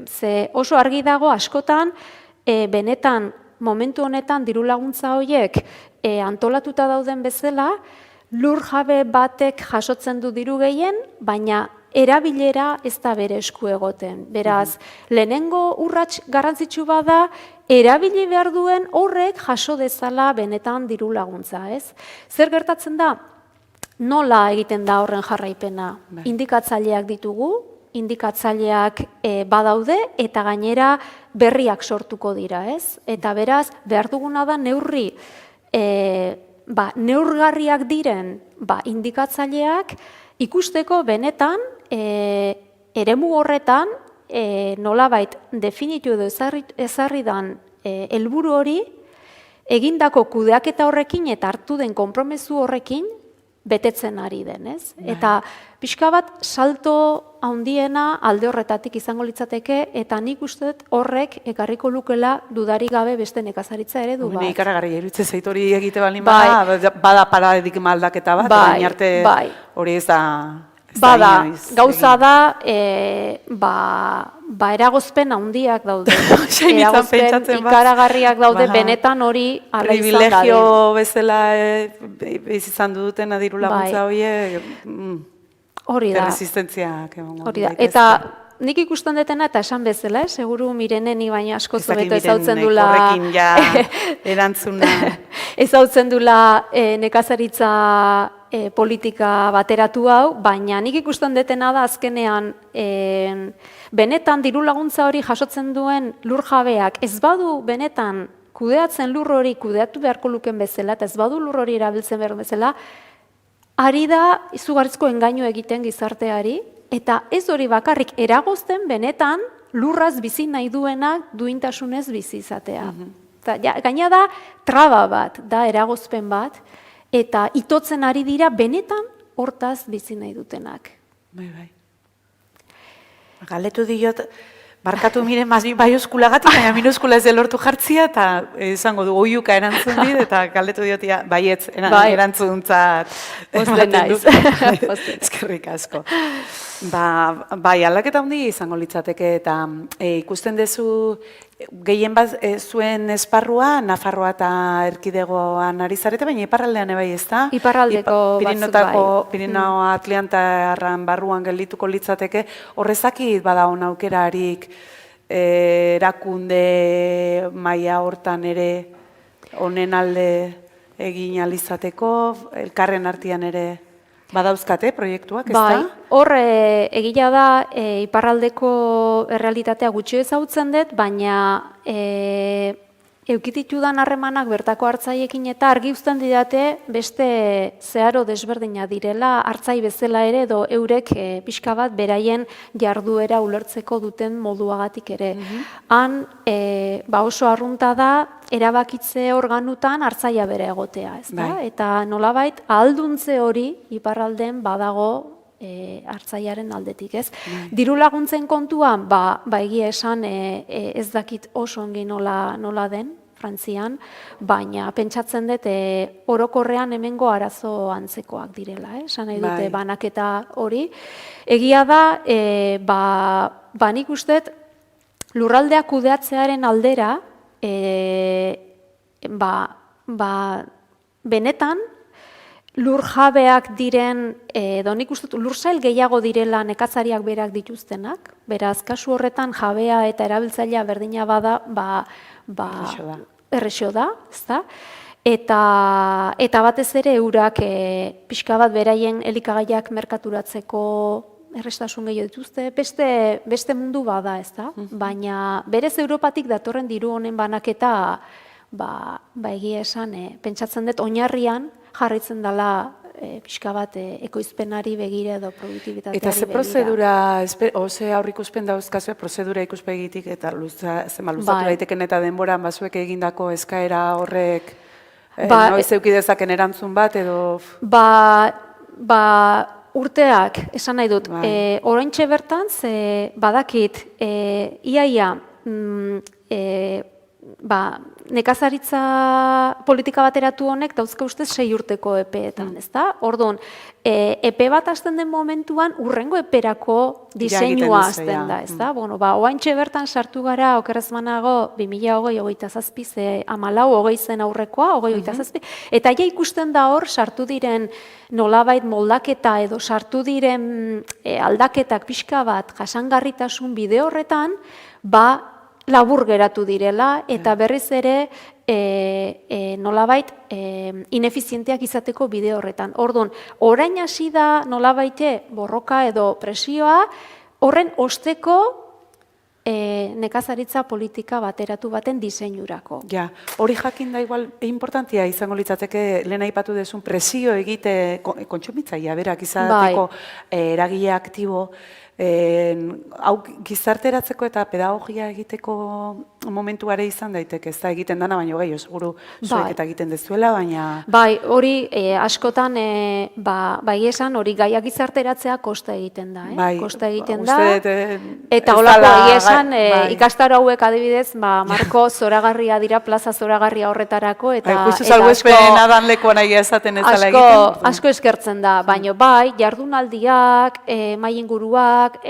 ze oso argi dago askotan benetan momentu honetan diru laguntza horiek antolatuta dauden bezala, lur jabe batek jasotzen du diru gehien, baina erabilera ez da bere esku egoten. Beraz, lehenengo urrats garrantzitsu bada, erabili behar duen horrek jaso dezala benetan diru laguntza, ez? Zer gertatzen da? Nola egiten da horren jarraipena? Indikatzaileak ditugu, indikatzaileak badaude eta gainera berriak sortuko dira, ez? Eta beraz, behar duguna da neurri neurgarriak diren indikatzaileak ikusteko benetan eremu horretan nolabait definitu edo ezarri dan helburu hori egindako kudeaketa horrekin eta hartu den konpromezu horrekin betetzen ari den, ez? Eta pixka bat salto handiena alde horretatik izango litzateke eta nik uste horrek ekarriko lukela dudarik gabe beste nekazaritza eredu bat. Ikaragarria iruditzen zait hori egite baldin bada paradigma aldaketa bat, baina arte hori ez da. Bada, gauza da, eragozpen handiak daude. Eragozpen ikaragarriak daude, benetan hori ala izan dadin. Privilegio bezala izan duten diru laguntza horiek, resistentziak egon. Hori da, eta nik ikusten detena eta esan bezala, seguru Mireneni baina asko zubeto ezautzen dula. Horrekin ja erantzuna. Ezautzen dula nekazaritza politika bateratu hau, baina nik ikusten detena da azkenean benetan diru laguntza hori jasotzen duen lur jabeak ez badu benetan kudeatzen lur hori kudeatu beharko luken bezala eta ez badu lur hori erabiltzen behar bezala, ari da izugarrizko engainu egiten gizarteari Eta ez hori bakarrik eragozten benetan lurraz bizi nahi duenak duintasunez bizi izatea. Gaina da traba bat, da eragozpen bat, eta itotzen ari dira benetan hortaz bizi nahi dutenak. Bai. Galetu diot, barkatu miren maiuskulagatik, baina minuskula ez lortu jartzia, eta esango du oiuka erantzun dit, eta galetu diotia, baietz, erantzuntzat. Pozten naiz. Eskerrik asko. Bai, aldaketa handi izango litzateke, eta ikusten duzu gehien bat zuen esparrua, Nafarroa eta Erkidegoan ari zarete, baina iparraldean ebai ez da? Iparraldeko batzuk bai. Pirinao Atlantarran barruan geldituko litzateke, horrezakit bada hon aukerarik erakunde maila hortan ere honen alde egin alizateko, elkarren artean ere badauzkate proiektuak, ez da? Bai, hor egia da iparraldeko errealitatea gutxi ezagutzen dut, baina eukititudan harremanak bertako hartzaiekin eta argi uzten didate beste zeharo desberdina direla, hartzai bezala ere edo eurek pixka bat beraien jarduera ulertzeko duten moduagatik ere. Han oso arrunta da erabakitze organutan hartzaia bere egotea, ez da? Eta nolabait ahalduntze hori iparralden badago hartzaiaren aldetik, ez? Diru laguntzen kontuan, egia esan ez dakit oso ongi nola den, Frantzian, baina pentsatzen dut orokorrean hemengo arazo antzekoak direla, esan nahi dute banaketa hori. Egia da, nik uste lurraldeak kudeatzearen aldera, benetan, lur jabeak diren, edo nik uste lursail gehiago direla nekazariak berak dituztenak, beraz, kasu horretan jabea eta erabiltzailea berdina bada, errexo da, ezta? Eta batez ere eurak pixka bat beraien elikagaiak merkaturatzeko errestasun gehiago dituzte, beste mundu bada, ezta? Baina berez Europatik datorren diru honen banaketa, egia esan, pentsatzen dut oinarrian jarraitzen dela pixka bat ekoizpenari begira edo produktibitateari begira. Eta ze prozedura, ze aurrikuspen dauzkazue prozedura ikuspegitik eta luzatu daiteken eta denboran bazuek egindako eskaera horrek noiz eduki dezaken erantzun bat edo... Urteak, esan nahi dut, oraintxe bertan, badakit, iaia, nekazaritza politika bateratu honek dauzka ustez 6 urteko epeetan, ezta? Orduan, epe bat hasten den momentuan urrengo eperako diseinua hasten da, ezta? Oaintxe bertan sartu gara okerrez manago 2027, 14 zen aurrekoa, 27, eta ja ikusten da hor sartu diren nolabait moldaketa edo sartu diren aldaketak pixka bat jasangarritasun bide horretan, labur geratu direla, eta berriz ere nolabait inefizienteak izateko bide horretan. Orduan, orain hasi da nolabaite borroka edo presioa, horren osteko nekazaritza politika bateratu baten diseinurako. Ja, hori jakin da igual importantia izango litzateke lehen aipatu dezun presio egite kontsumitzailea berak izateko eragile aktibo, hau gizarteratzeko eta pedagogia egiteko momentuare izan daiteke, ez da egiten dana, baina gehiago, seguru zuek eta egiten dezuela, baina... Hori askotan, esan, hori gaia gizarteratzea kosta egiten da, kosta egiten da, eta holako esan, ikastaro hauek adibidez, marko zoragarria dira, plaza zoragarria horretarako, eta asko eskertzen da, baina jardunaldiak, mai inguruak,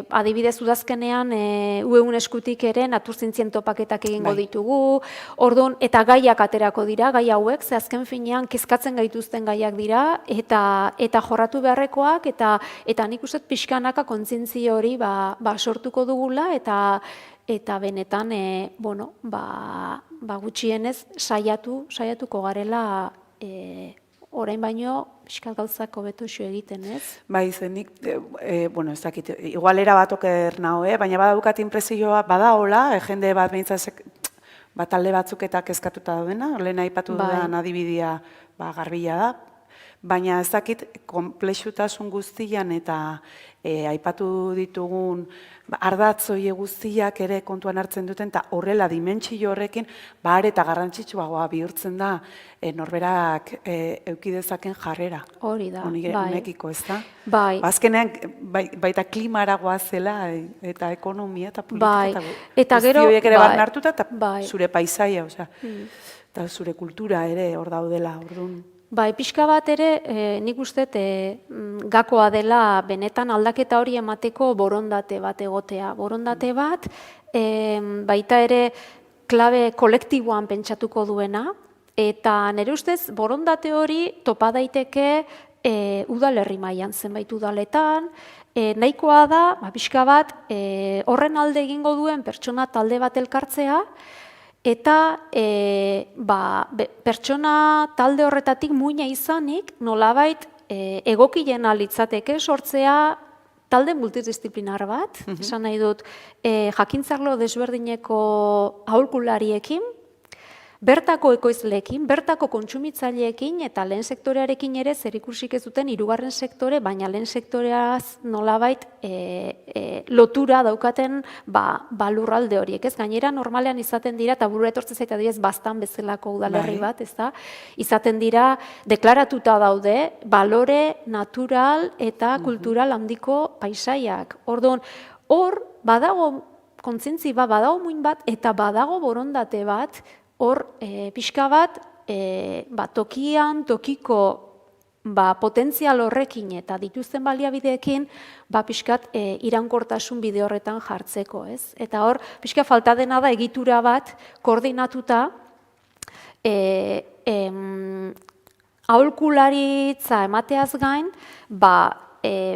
adibidez udazkenean ueun eskutik ere naturzintzien topaketak egingo ditugu, orduan, eta gaiak aterako dira, gai hauek, ze azken finean kezkatzen gaituzten gaiak dira, eta jorratu beharrekoak, eta nik uste pixkanaka kontzientzia hori sortuko dugula, eta benetan, gutxienez saiatuko garela orain baino, pixkat gauzak hobeto egiten, ez? Zenik, ez dakit, igualera bat oker naho, baina badaukat impresioa badaola, jende bat behintzat talde batzuk eta kezkatuta daudena, lehen aipatu dudan adibidea garbila da, baina ez dakit konplexutasun guztian eta aipatu ditugun ardatzoie guztiak ere kontuan hartzen duten, eta horrela dimentsio horrekin, are eta garrantzitsuagoa bihurtzen da norberak eduki dezaken jarrera. Hori da, bai. Honekiko, ez da? Bai. Azkenean, baita klimara goazela, eta ekonomia, eta politika, eta gero, guzti horiek ere barne hartuta, eta bai. zure paisaia, eta zure kultura ere hor daudela, orduan. Bai, pixka bat ere, nik uste gakoa dela benetan aldaketa hori emateko borondate bat egotea. Borondate bat, baita ere klabe kolektiboan pentsatuko duena, eta nire ustez borondate hori topa daiteke udalerri mailan zenbait udaletan, nahikoa da, pixka bat, horren alde egingo duen pertsona talde bat elkartzea, eta pertsona talde horretatik muina izanik, nolabait egokiena litzateke sortzea talde multidisziplinar bat, esan nahi dut, jakintzarlo desberdineko aholkulariekin, bertako ekoizleekin, bertako kontsumitzaileekin eta lehen sektorearekin ere zerikusik ez duten hirugarren sektore, baina lehen sektoreaz nolabait lotura daukaten lurralde horiek. Ez gainera normalean izaten dira, eta burura etortzen zait adibidez Baztan bezalako udalerri bat, ez da? Izaten dira deklaratuta daude balore natural eta kultural handiko paisaiak. Orduan, hor badago kontzientzi bat, badago muin bat eta badago borondate bat. Hor, pixka bat, tokian, tokiko potentzial horrekin eta dituzten baliabideekin, pixkat iraunkortasun bide horretan jartzeko, ez? Eta hor, pixka falta dena da egitura bat koordinatuta, aholkularitza emateaz gain,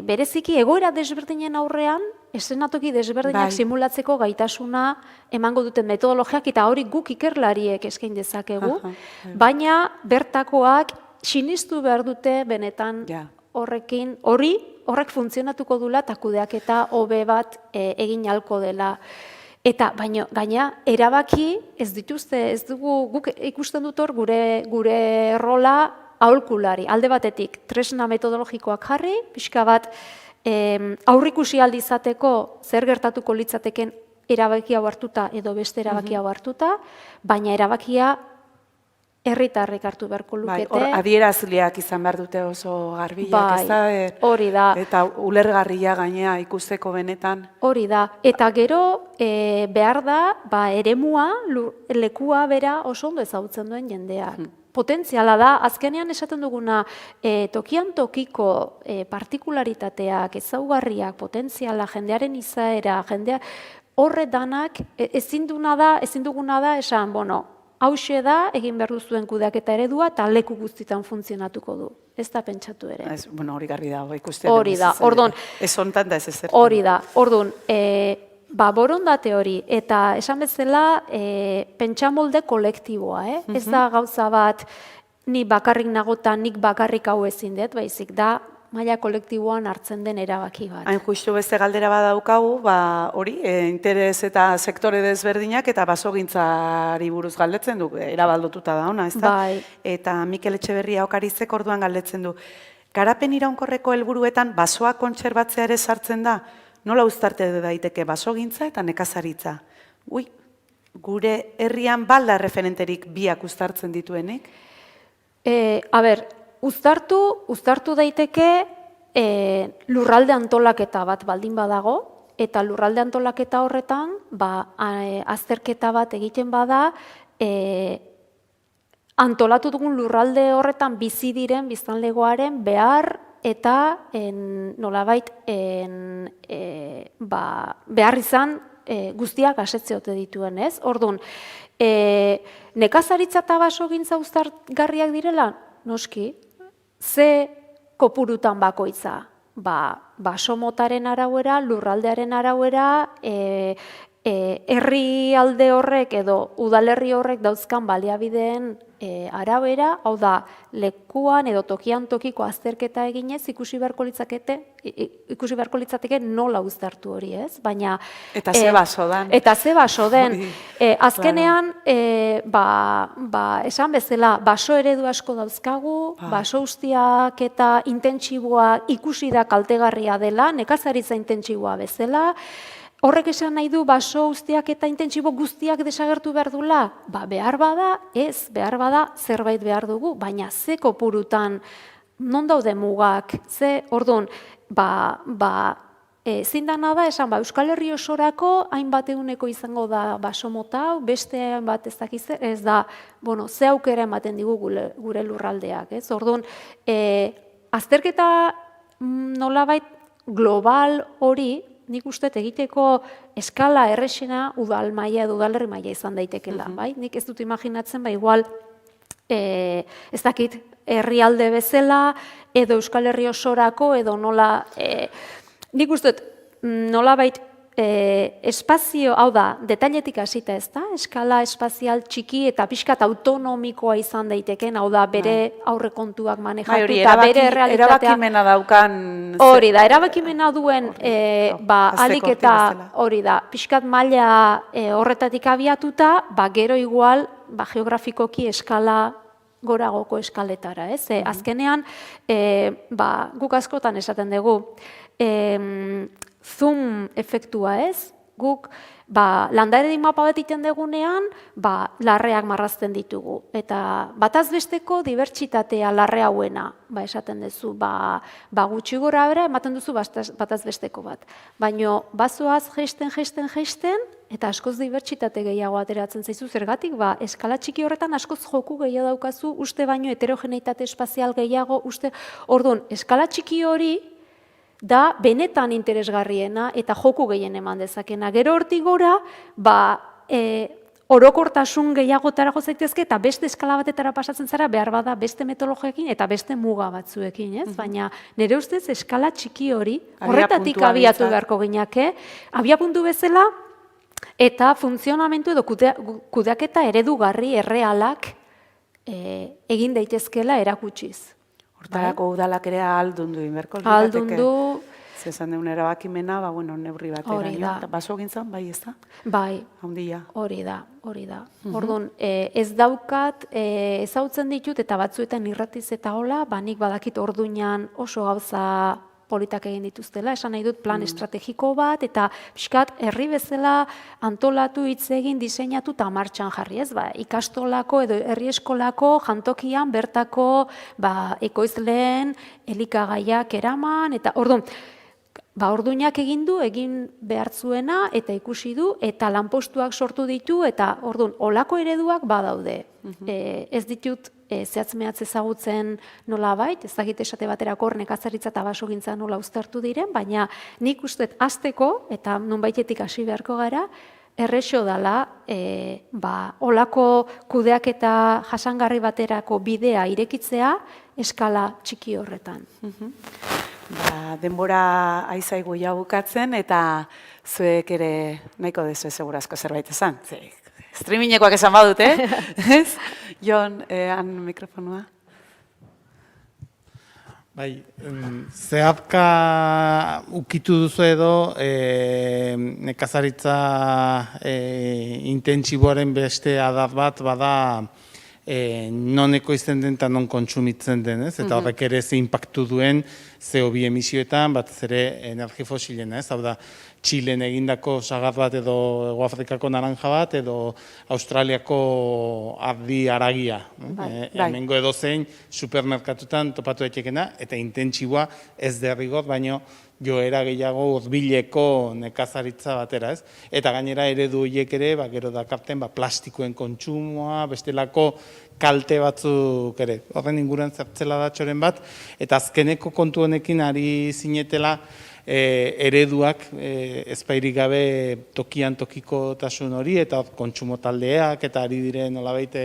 bereziki egoera desberdinen aurrean, eszenatoki desberdinak simulatzeko gaitasuna emango duten metodologiak, eta hori guk ikerlariek eskain dezakegu, baina bertakoak sinistu behar dute benetan horrek funtzionatuko dula eta kudeaketa hobe bat egin ahalko dela. Eta baina gaina erabaki ez dituzte, ez dugu guk ikusten dut hor gure rola aholkulari. Alde batetik tresna metodologikoak jarri, pixka bat aurrikusi aldizateko zer gertatuko litzateken erabakia hartuta edo beste erabakia hartuta, baina erabakia herritarrek hartu beharko lukete. Hor adierazleak izan behar dute oso garbilak, ez da? Hori da. Eta ulergarria gainea ikusteko benetan. Hori da. Eta gero behar da, eremua, lekua bera oso ondo ezagutzen duen jendeak. Potentziala da, azkenean esaten duguna, tokian tokiko partikularitateak, ezaugarriak, potentziala, jendearen izaera, horre danak, ezin duguna da, esan, hauxe da, egin behar duzuen kudeaketa eredua, eta leku guztitan funtzionatuko du. Ez da pentsatu ere. Hori garbi da, ikusten. Hori da, orduan. Ez hontan da ez ezer. Hori da, orduan, borondate hori, eta esan bezala pentsamolde kolektiboa, ez da gauza bat ni bakarrik nagotan, nik bakarrik hau ezin dut, baizik da maila kolektiboan hartzen den erabaki bat. Hain justu beste galdera badaukagu, hori, interes eta sektore desberdinak eta basogintzari buruz galdetzen du, erabaldotuta da ona, ez da? Bai. Eta Mikel Etxeberria Okarizek orduan galdetzen du, garapen iraunkorreko helburuetan basoa kontserbatzea ere sartzen da? Nola uztarte daiteke basogintza eta nekazaritza? Gure herrian balda referenterik biak uztartzen dituenik? Uztartu daiteke lurralde antolaketa bat baldin badago, eta lurralde antolaketa horretan, azterketa bat egiten bada, antolatu dugun lurralde horretan bizi diren biztanlegoaren behar eta nolabait behar izan guztiak asetzeote dituen, ez? Orduan, nekazaritza eta basogintza uztargarriak direla, noski, ze kopurutan bakoitza? Baso motaren arauera, lurraldearen arauera, herrialde horrek edo udalerri horrek dauzkan baliabideen arabera, hau da, lekuan edo tokian tokiko azterketa eginez ikusi beharko litzateke nola uztartu hori, ez? Baina Eta ze baso dan. Eta ze baso den. Hori, Azkenean, esan bezala, baso eredu asko dauzkagu, baso ustiak eta intentsiboa ikusi da kaltegarria dela, nekazaritza intentsiboa bezala. Horrek esan nahi du baso ustiak eta intentsibo guztiak desagertu behar dula? Behar bada, ez, behar bada, zerbait behar dugu, baina ze kopurutan, non daude mugak, ze, orduan, ezin dana da, esan, Euskal Herri osorako hainbat eguneko izango da baso mota, beste hainbat ez dakiz, ez da, ze aukera ematen digu gure lurraldeak, ez? Orduan, azterketa nolabait global hori, nik uste egiteko eskala errexena udal maila edo udalerri maila izan daitekela, bai? Nik ez dut imaginatzen, igual, ez dakit, herrialde bezala, edo Euskal Herri osorako, edo nola, nik uste nolabait espazio, hau da, detailetik hasita ez da, eskala espazial txiki eta pixkat autonomikoa izan daiteken, hau da, bere aurrekontuak manejatu eta bere realitatea. Erabakimena daukan... Hori da, erabakimena duen alik eta hori da, pixkat maila horretatik abiatuta, gero igual, geografikoki eskala goragoko eskaletara, ez? Azkenean, guk askotan esaten dugu, zoom efektua, ez? Guk, landaredik mapa bat iten degunean, larreak marrazten ditugu. Eta bataz besteko dibertsitatea larre hauena, esaten duzu, gutxi gora bera, ematen duzu bataz besteko bat. Baina, bazoaz geisten, eta askoz dibertsitate gehiago ateratzen zaizu, zergatik, eskala txiki horretan askoz joku gehiago daukazu, uste baino heterogeneitate espazial gehiago, uste, orduan, eskala txiki hori, da benetan interesgarriena eta joku gehien eman dezakena. Gero hortik gora, orokortasun gehiagotara jo zaitezke eta beste eskala batetara pasatzen zara behar bada beste metodologiekin eta beste muga batzuekin, ez? Baina nire ustez eskala txiki hori horretatik abiatu beharko ginake, abiapuntu bezala eta funtzionamentu edo kudeaketa eredugarri errealak egin daitezkela erakutsiz. Hortarako udalak ere ahaldundu inberko. Ahaldundu. Zezan deun erabakimena, neurri batera. Baso gintzan, bai ez da? Bai. Handia. Hori da. Orduan, ez daukat, ezautzen ditut eta batzuetan irratiz eta hola, nik badakit orduinan oso gauza politak egin dituztela, esan nahi dut plan estrategiko bat, eta pixkat herri bezala antolatu hitz egin diseinatu eta martxan jarri, ez? Ikastolako edo herri eskolako jantokian bertako ekoizleen elikagaiak eraman, eta orduan, orduinak egin du, egin behartzuena, eta ikusi du, eta lanpostuak sortu ditu, eta orduan, olako ereduak badaude. Ez ditut zehatz-mehatz ezagutzen nola bait, ez dakit esate baterako nekazaritza eta basogintza nola uztartu diren, baina nik usteet hasteko, eta nonbaitetik hasi beharko gara, errexo dela, olako kudeak eta jasangarri baterako bidea irekitzea eskala txiki horretan. Denbora aizaigu ja bukatzen, eta zuek ere nahiko dezu segurazko zerbait esan. Streamingekoak esan badute, ez? Jon, han mikrofonua. Bai, zeharka ukitu duzu edo nekazaritza intentsiboaren beste adar bat bada non ekoizten den eta non kontsumitzen den, ez? Eta horrek ere ze inpaktu duen CO2 emisioetan, batez ere energi fosilena, ez? Hau da, Txilen egindako sagar bat edo Hego Afrikako naranja bat edo Australiako ardi haragia. Hemengo edozein supermerkatutan topatu daitekena eta intentsiboa ez derrigor, baino joera gehiago hurbileko nekazaritza batera, ez? Eta gainera eredu horiek ere, gero dakarten plastikoen kontsumoa, bestelako kalte batzuk ere. Horren inguruan zertzela da txoren bat, eta azkeneko kontu honekin ari zinetela ereduak ezpairik gabe tokian tokikotasun hori eta kontsumo taldeak eta ari diren nolabaite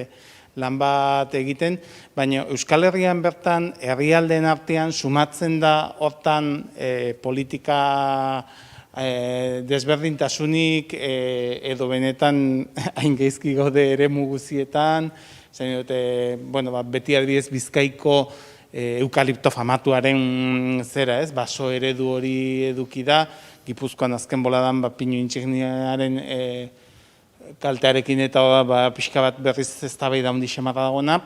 lan bat egiten, baina Euskal Herrian bertan herrialdeen artean sumatzen da hortan politika desberdintasunik edo benetan hain gaizki gaude eremu guzietan, zain dute, beti adibidez Bizkaiko eukalipto famatuaren zera, ez, baso eredu hori eduki da, Gipuzkoan azken boladan pinu intsigniaren kaltearekin eta pixka bat berriz eztabaida handi xamarra dagona,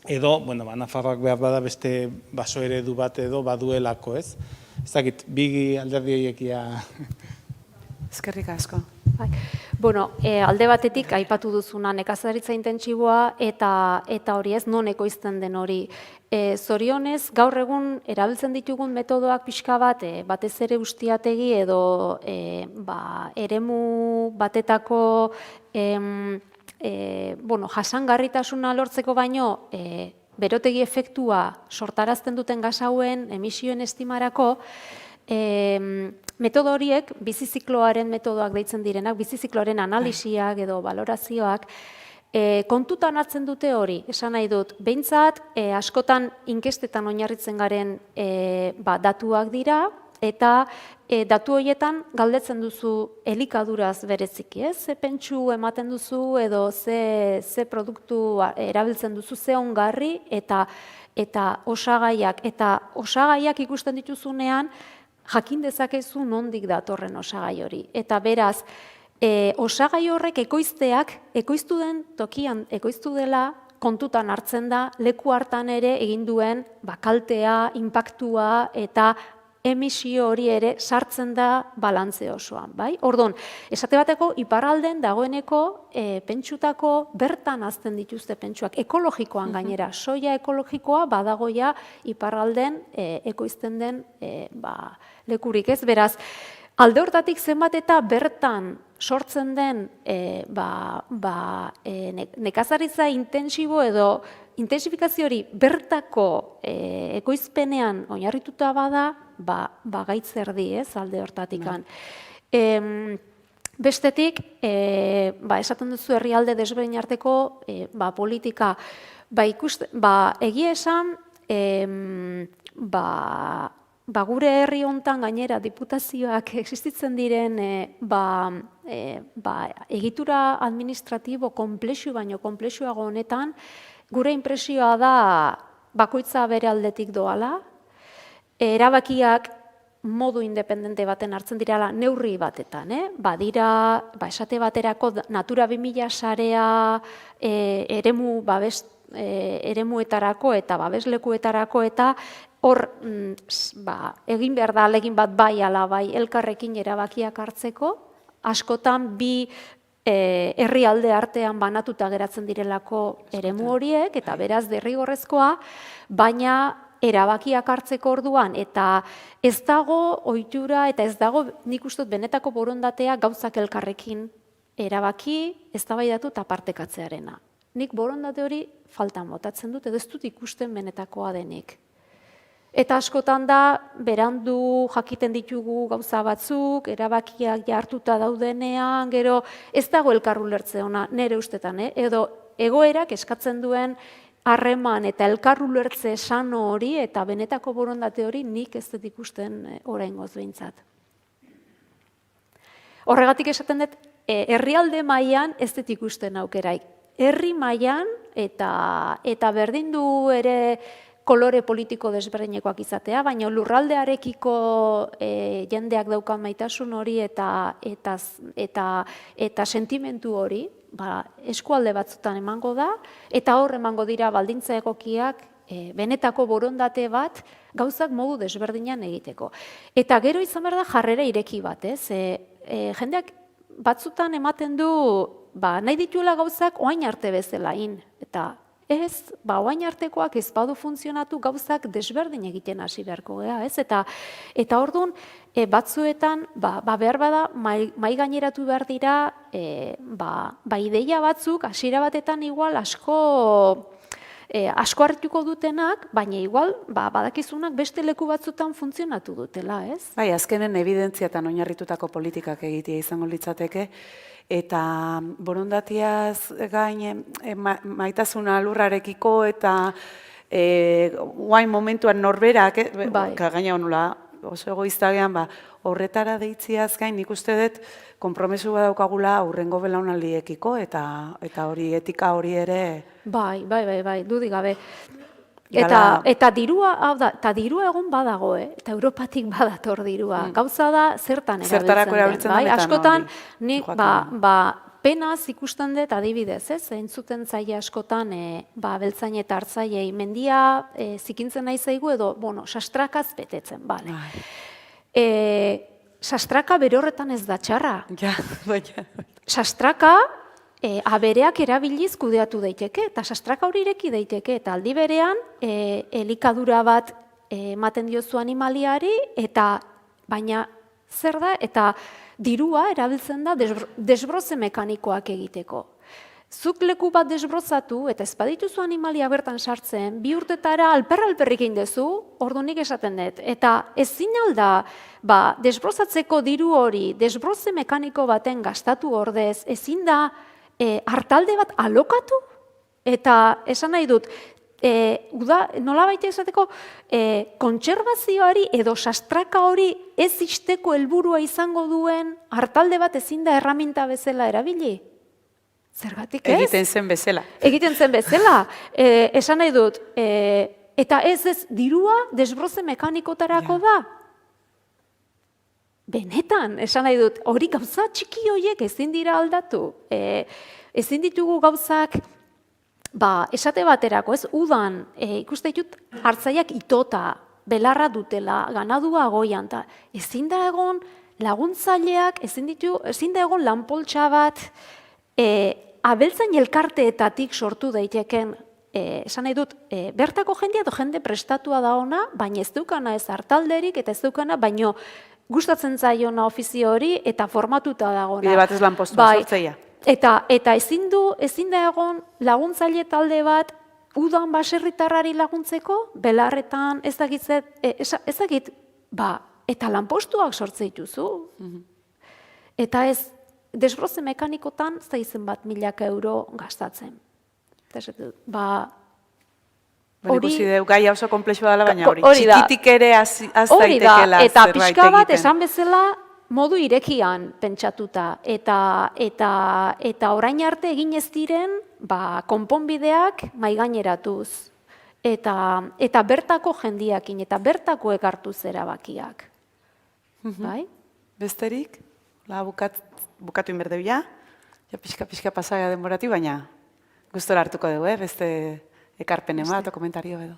edo, Nafarroak behar bada beste baso eredu bat edo baduelako, ez? Ez dakit, bi alderdi horiekia. Eskerrik asko. Alde batetik, aipatu duzuna nekazaritza intentsiboa eta hori ez, non ekoizten den hori. Zorionez, gaur egun erabiltzen ditugun metodoak pixka bat, batez ere ustiategi edo eremu batetako jasangarritasuna lortzeko baino, berotegi efektua sortarazten duten gas hauen emisioen estimarako, metodo horiek, bizizikloaren metodoak deitzen direnak, bizizikloaren analisiak edo balorazioak, kontutan hartzen dute hori, esan nahi dut, behintzat, askotan inkestetan oinarritzen garen datuak dira, eta datu horietan galdetzen duzu elikaduraz bereziki, ez? Ze pentsu ematen duzu edo ze produktu erabiltzen duzu, ze ongarri eta osagaiak. Eta osagaiak ikusten dituzunean, jakin dezakezu nondik datorren osagai hori. Eta beraz, osagai horrek ekoiztu den tokian ekoiztu dela, kontutan hartzen da, leku hartan ere egin duen kaltea, inpaktua eta emisio hori ere sartzen da balantze osoan, bai? Orduan, esate bateko iparralden dagoeneko pentsutako bertan hazten dituzte pentsuak, ekologikoan gainera, soia ekologikoa badagoia iparralden ekoizten den lekurik, ez? Beraz, alde hortatik zenbat eta bertan sortzen den nekazaritza intentsibo edo intensifikazio hori bertako ekoizpenean oinarrituta bada, gaitz erdi, ez, alde hortatikan. Bestetik, esaten duzu herrialde desberdin arteko politika, egia esan, gure herri hontan gainera diputazioak existitzen diren egitura administratibo konplexu baino konplexuago honetan, gure inpresioa da bakoitza bere aldetik doala, erabakiak modu independente baten hartzen direla neurri batetan, badira, esate baterako Natura 2000 sarea eremuetarako eta babeslekuetarako eta hor egin behar da ahalegin bat bai ala bai elkarrekin erabakiak hartzeko, askotan bi herrialde artean banatuta geratzen direlako eremu horiek, eta beraz derrigorrezkoa, baina erabakiak hartzeko orduan, eta ez dago ohitura eta ez dago nik uste dut benetako borondatea gauzak elkarrekin erabaki, eztabaidatu eta partekatzearena. Nik borondate hori faltan botatzen dut, edo ez dut ikusten benetakoa denik. Eta askotan da, berandu jakiten ditugu gauza batzuk, erabakiak hartuta daudenean, gero ez dago elkar ulertze ona, nire ustetan, edo egoerak eskatzen duen harreman eta elkar ulertze sano hori eta benetako borondate hori nik ez dut ikusten oraingoz behintzat. Horregatik esaten dut, herrialde mailan ez dut ikusten aukeraik. Herri mailan eta berdin du ere kolore politiko desberdinekoak izatea, baina lurraldearekiko jendeak daukan maitasun hori eta sentimentu hori, eskualde batzutan emango da, eta hor emango dira baldintza egokiak benetako borondate bat gauzak modu desberdinan egiteko. Eta gero izan behar da jarrera ireki bat, jendeak batzutan ematen du nahi dituela gauzak oain arte bezalain, eta ez, oain artekoak ez badu funtzionatu gauzak desberdin egiten hasi beharko gea, ez? Eta orduan, batzuetan, behar bada, mai gaineratu behar dira, ideia batzuk, hasiera batetan igual asko hartuko dutenak, baina igual, badakizunak beste leku batzutan funtzionatu dutela, ez? Bai, azkenen evidentziatan oinarritutako politikak egitea izango litzateke, eta borondatiaz gain maitasuna lurrarekiko eta guain momentuan norberak, gaina honula oso egoiztagean, horretara deitziaz gain, nik uste dut, konpromesu bat daukagula aurrengo belaunaldiekiko, eta hori etika hori ere... Bai, dudik gabe. Gala- Eta dirua, hau da, eta dirua egon badago, eta Europatik badator dirua. Gauza da, zertan Zertarako erabiltzen bai? den, eta Askotan, hori, nik, joaten penaz ikusten dut adibidez, ez? Entzuten zaie askotan, beltzain eta hartzaiei mendia zikintzen nahi zaigu edo, sastrakaz betetzen, bale. Sastraka bere horretan ez da txarra. Ja, baina... Sastraka abereak erabiliz kudeatu daiteke, eta sastraka hori ireki daiteke, eta aldi berean elikadura bat ematen diozu animaliari, eta baina zer da, eta dirua erabiltzen da desbroze mekanikoak egiteko. Zuk leku bat desbrozatu, eta ez badituzu animalia bertan sartzen, 2 urtetara alperrik egin dezu, ordunik esaten dut. Eta ezin alda, desbrozatzeko diru hori, desbroze mekaniko baten gastatu ordez, ezin da hartalde bat alokatu, eta esan nahi dut, nola baita esateko, kontserbazioari edo sastraka hori ez isteko helburua izango duen hartalde bat ezin da erraminta bezala erabili? Zergatik ez? Egiten zen bezala. Egiten zen bezala. Esan nahi dut, eta ez dirua desbroze mekanikotarako da. Benetan, esan nahi dut, hori gauza txiki horiek ezin dira aldatu. Ezin ditugu gauzak, esate baterako, ez udan, ikuste ditut hartzaiak itota, belarra dutela, ganadua goian, eta ezin da egon laguntzaileak, ezin da egon lanpoltsa bat, abeltzain elkarteetatik sortu daiteken, esan nahi dut, bertako jendea edo jende prestatua da ona, baina ez dukana ez hartalderik, eta ez dukana, baino gustatzen zaiona ofizio hori, eta formatuta dagona. Bide batez lanpostua sortzeia. Eta ezin da egon laguntzaile talde bat udan baserritarrari laguntzeko, belarretan, ez dakit, eta lanpostuak sortze dituzu. Eta ez, desbroze mekanikotan zaizen bat 1.000 euro gastatzen. Ikusi deu, gaia oso komplexua dela, baina hori txikitik ere az hori da, daitekela eta zerbait pixka bat egiten. esan bezala modu irekian pentsatuta, eta orain arte egin ez diren konponbideak maigaineratuz, eta bertako jendiakin, eta bertako ekartu zerabakiak. Bai? Besterik? Bukatu inberdebia, ja pixka pasaga denborati, baina gustora hartuko dugu, beste ekarpen ema eta komentario edo.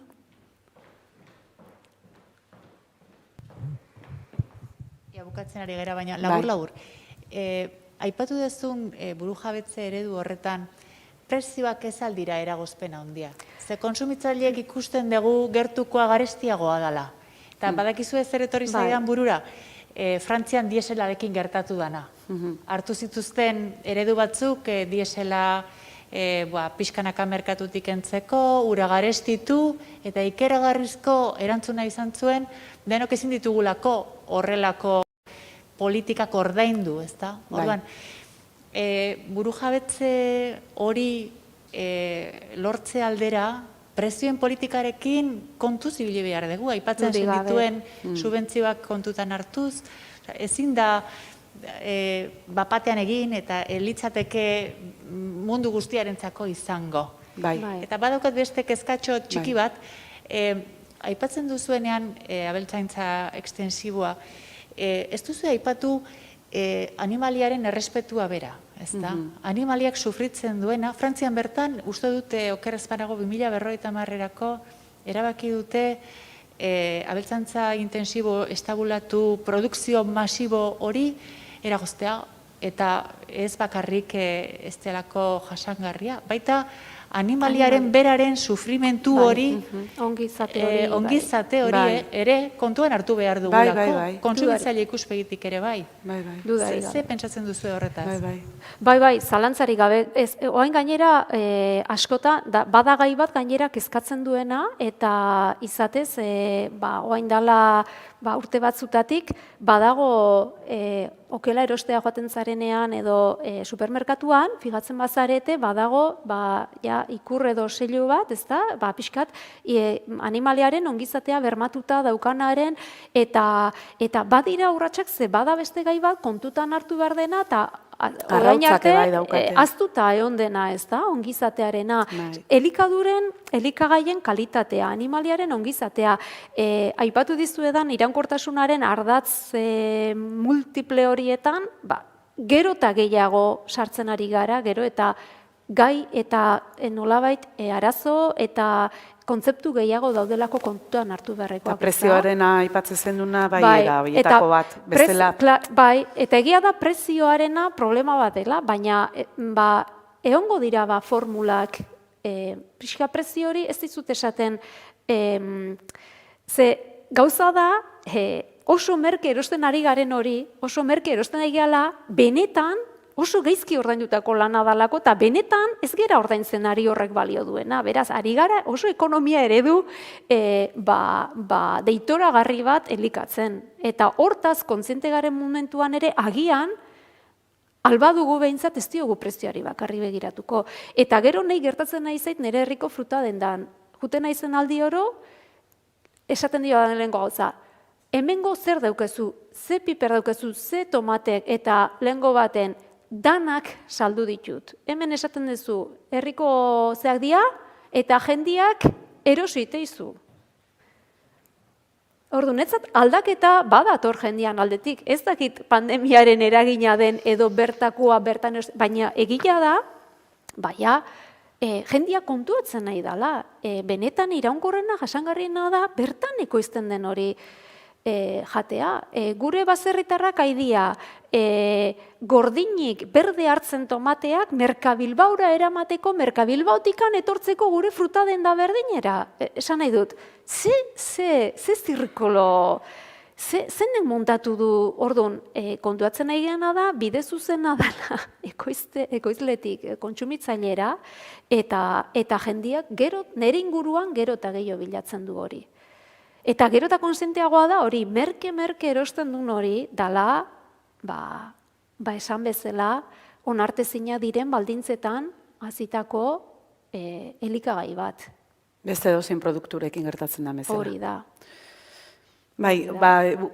Bukatzen ari gara, baina labur. Aipatu duzun burujabetze eredu horretan, prezioak ez aldira eragozpena handia. Ze konsumitzaileek ikusten dugu gertukoa garestiagoa dela. Eta badakizu ez zer etorri zaidan burura, Frantzian dieselarekin gertatu dana. Hartu zituzten eredu batzuk diesela pixkanaka merkatutik entzeko, ura garestitu, eta ikeragarrizko erantzuna izan zuen, denok ezin ditugulako horrelako politikak ordaindu, ezta? Orduan, burujabetze hori lortze aldera, prezioen politikarekin kontuz ibili behar dugu, aipatzen dituen subentzioak kontutan hartuz, ezin da bapatean egin eta litzateke mundu guztiarentzako izango. Eta badaukat beste kezkatxo txiki bat, aipatzen duzuenean abeltzaintza ekstensiboa, ez duzu aipatu animaliaren errespetua bera, ez da? Animaliak sufritzen duena, Frantzian bertan, uste dute oker ez banago 2050erako erabaki dute abeltzaintza intensibo estabulatu produkzio masibo hori eragoztea, eta ez bakarrik ez delako jasangarria, baita animaliaren beraren sufrimentu hori, ongizate hori ere kontuan hartu behar dugulako, kontsumitzaile ikuspegitik ere bai. Ze pentsatzen duzu horretaz? Bai, zalantzarik gabe. Oain gainera, askota, badagai bat gainera kezkatzen duena, eta izatez, oain dala urte batzutatik, badago okela erostea joaten zarenean, edo edo supermerkatuan, fijatzen bazarete, badago, ja, ikur edo seilu bat, ezta? Pixkat, animaliaren ongizatea bermatuta daukanaren, eta badira urratsak ze bada beste gai bat kontutan hartu behar dena, eta orain arte, aztuta egon dena, ez da, ongizatearena. Elikagaien kalitatea, animaliaren ongizatea. Aipatu dizuedan, iraunkortasunaren ardatz multiple horietan, gero eta gehiago sartzen ari gara, gero eta gai eta nolabait arazo eta kontzeptu gehiago daudelako kontuan hartu beharrekoak. Eta prezioarena aipatzen zenduna, da, horietako bat, bestela. Bai, eta egia da prezioarena problema bat dela, baina egongo dira formulak, pixka prezio hori ez dizut esaten, ze gauza da, oso merke erosten ari garen hori, oso merke erosten ari gala, benetan, oso geizki ordaindutako lana dalako, eta benetan ez gera ordaintzen ari horrek balio duena. Beraz, ari gara oso ekonomia eredu deitoragarri bat elikatzen. Eta hortaz, kontziente garen momentuan ere, agian, alba dugu behintzat ez diogu prezioari bakarri begiratuko. Eta gero nahi gertatzen nahi zait nire herriko fruta dendan. Juten naizen aldi oro, esaten dio da lehenko gauza. Hemengo zer daukezu, ze piper daukezu, ze tomatek eta lehenko baten, danak saldu ditut. Hemen esaten duzu, herriko zeak dia, eta jendiak erosi iteizu. Orduan, netzat aldaketa badator jendian aldetik. Ez dakit pandemiaren eragina den edo bertakoa bertan, baina egila da, jendia kontuatzen nahi dela. Benetan iraunkorrena, jasangarriena da, bertan ekoizten den hori jatea. Gure baserritarrak aidia, gordinik berde hartzen tomateak Merkabilbaura eramateko, Merkabilbautikan etortzeko gure fruta denda berdinera. Esan nahi dut, ze zirkolo, zenek montatu du, orduan, kontuatzen nahi gana da, bide zuzena dela ekoizletik kontsumitzailera, eta jendiak nire inguruan gero eta gehiago bilatzen du hori. Eta gero eta konsienteagoa da hori, merke erosten duen hori, dala, esan bezala, onartezina diren baldintzetan hazitako elikagai bat. Beste dozein produkturekin gertatzen da bezala. Hori da. Bai,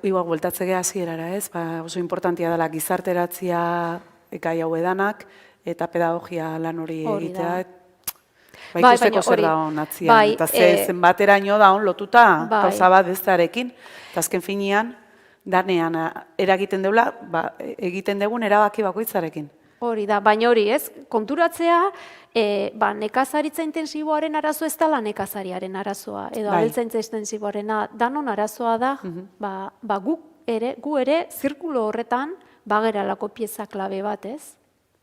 igual bueltatze geha hasierara ez, oso importantia dela gizarteratzia gai hau edanak, eta pedagogia lan hori egitea. Ikusteko zer da hon atzian, eta zenbateraino da hon lotuta gauza bat bestearekin, eta azken finean, danean eragiten deula, egiten dugun erabaki bakoitzarekin. Hori da, baina hori ez, konturatzea, nekazaritza intensiboaren arazo ez dela nekazariaren arazoa, edo abeltzaintza intensiboarena danon arazoa da, gu ere zirkulo horretan bageralako pieza klabe bat ez,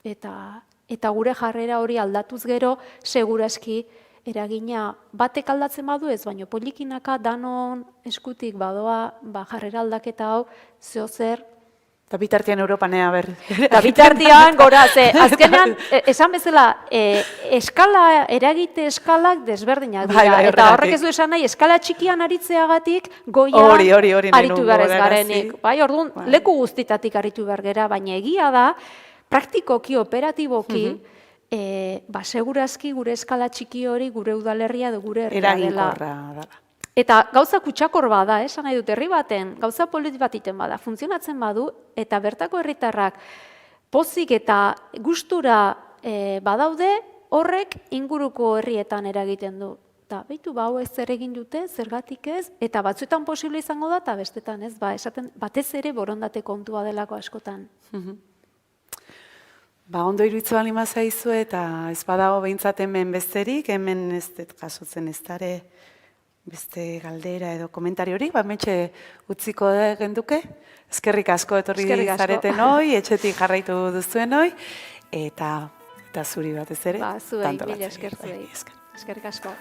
eta gure jarrera hori aldatuz gero, seguraski eragina batek aldatzen badu ez, baina polikinaka danon eskutik badoa jarrera aldaketa hau zeozer. Eta bitartian Europanea ber. Eta bitartian gora, azkenean, esan bezala, eragite eskalak desberdinak dira. Eta horrek ez du esan nahi, eskala txikian aritzeagatik goian aritu behar ez garenik. Orduan, leku guztitatik aritu behar gera, baina egia da, praktikoki, operatiboki, segurazki gure eskala txiki hori gure udalerria edo gure herria dela. Eraginkorra dela. Eta gauza kutxakor bada, esan nahi dut herri baten, gauza polit bat iten bada, funtzionatzen badu, eta bertako herritarrak pozik eta gustura badaude, horrek inguruko herrietan eragiten du. Eta behitu, hau ez zer egin dute, zergatik ez, eta batzuetan posible izango da, eta bestetan ez, esaten batez ere borondate kontua delako askotan. Ondo iruditzen bali mazaizu eta ez badago behintzat hemen besterik, hemen ez dut jasotzen ez dare beste galdera edo komentari hori, mentxe utziko genduke. Eskerrik asko etorri zareten hoi, etxetik jarraitu duzuen hoi, eta zuri batez ere. Zuei, mila eskertzuei. Eskerrik asko.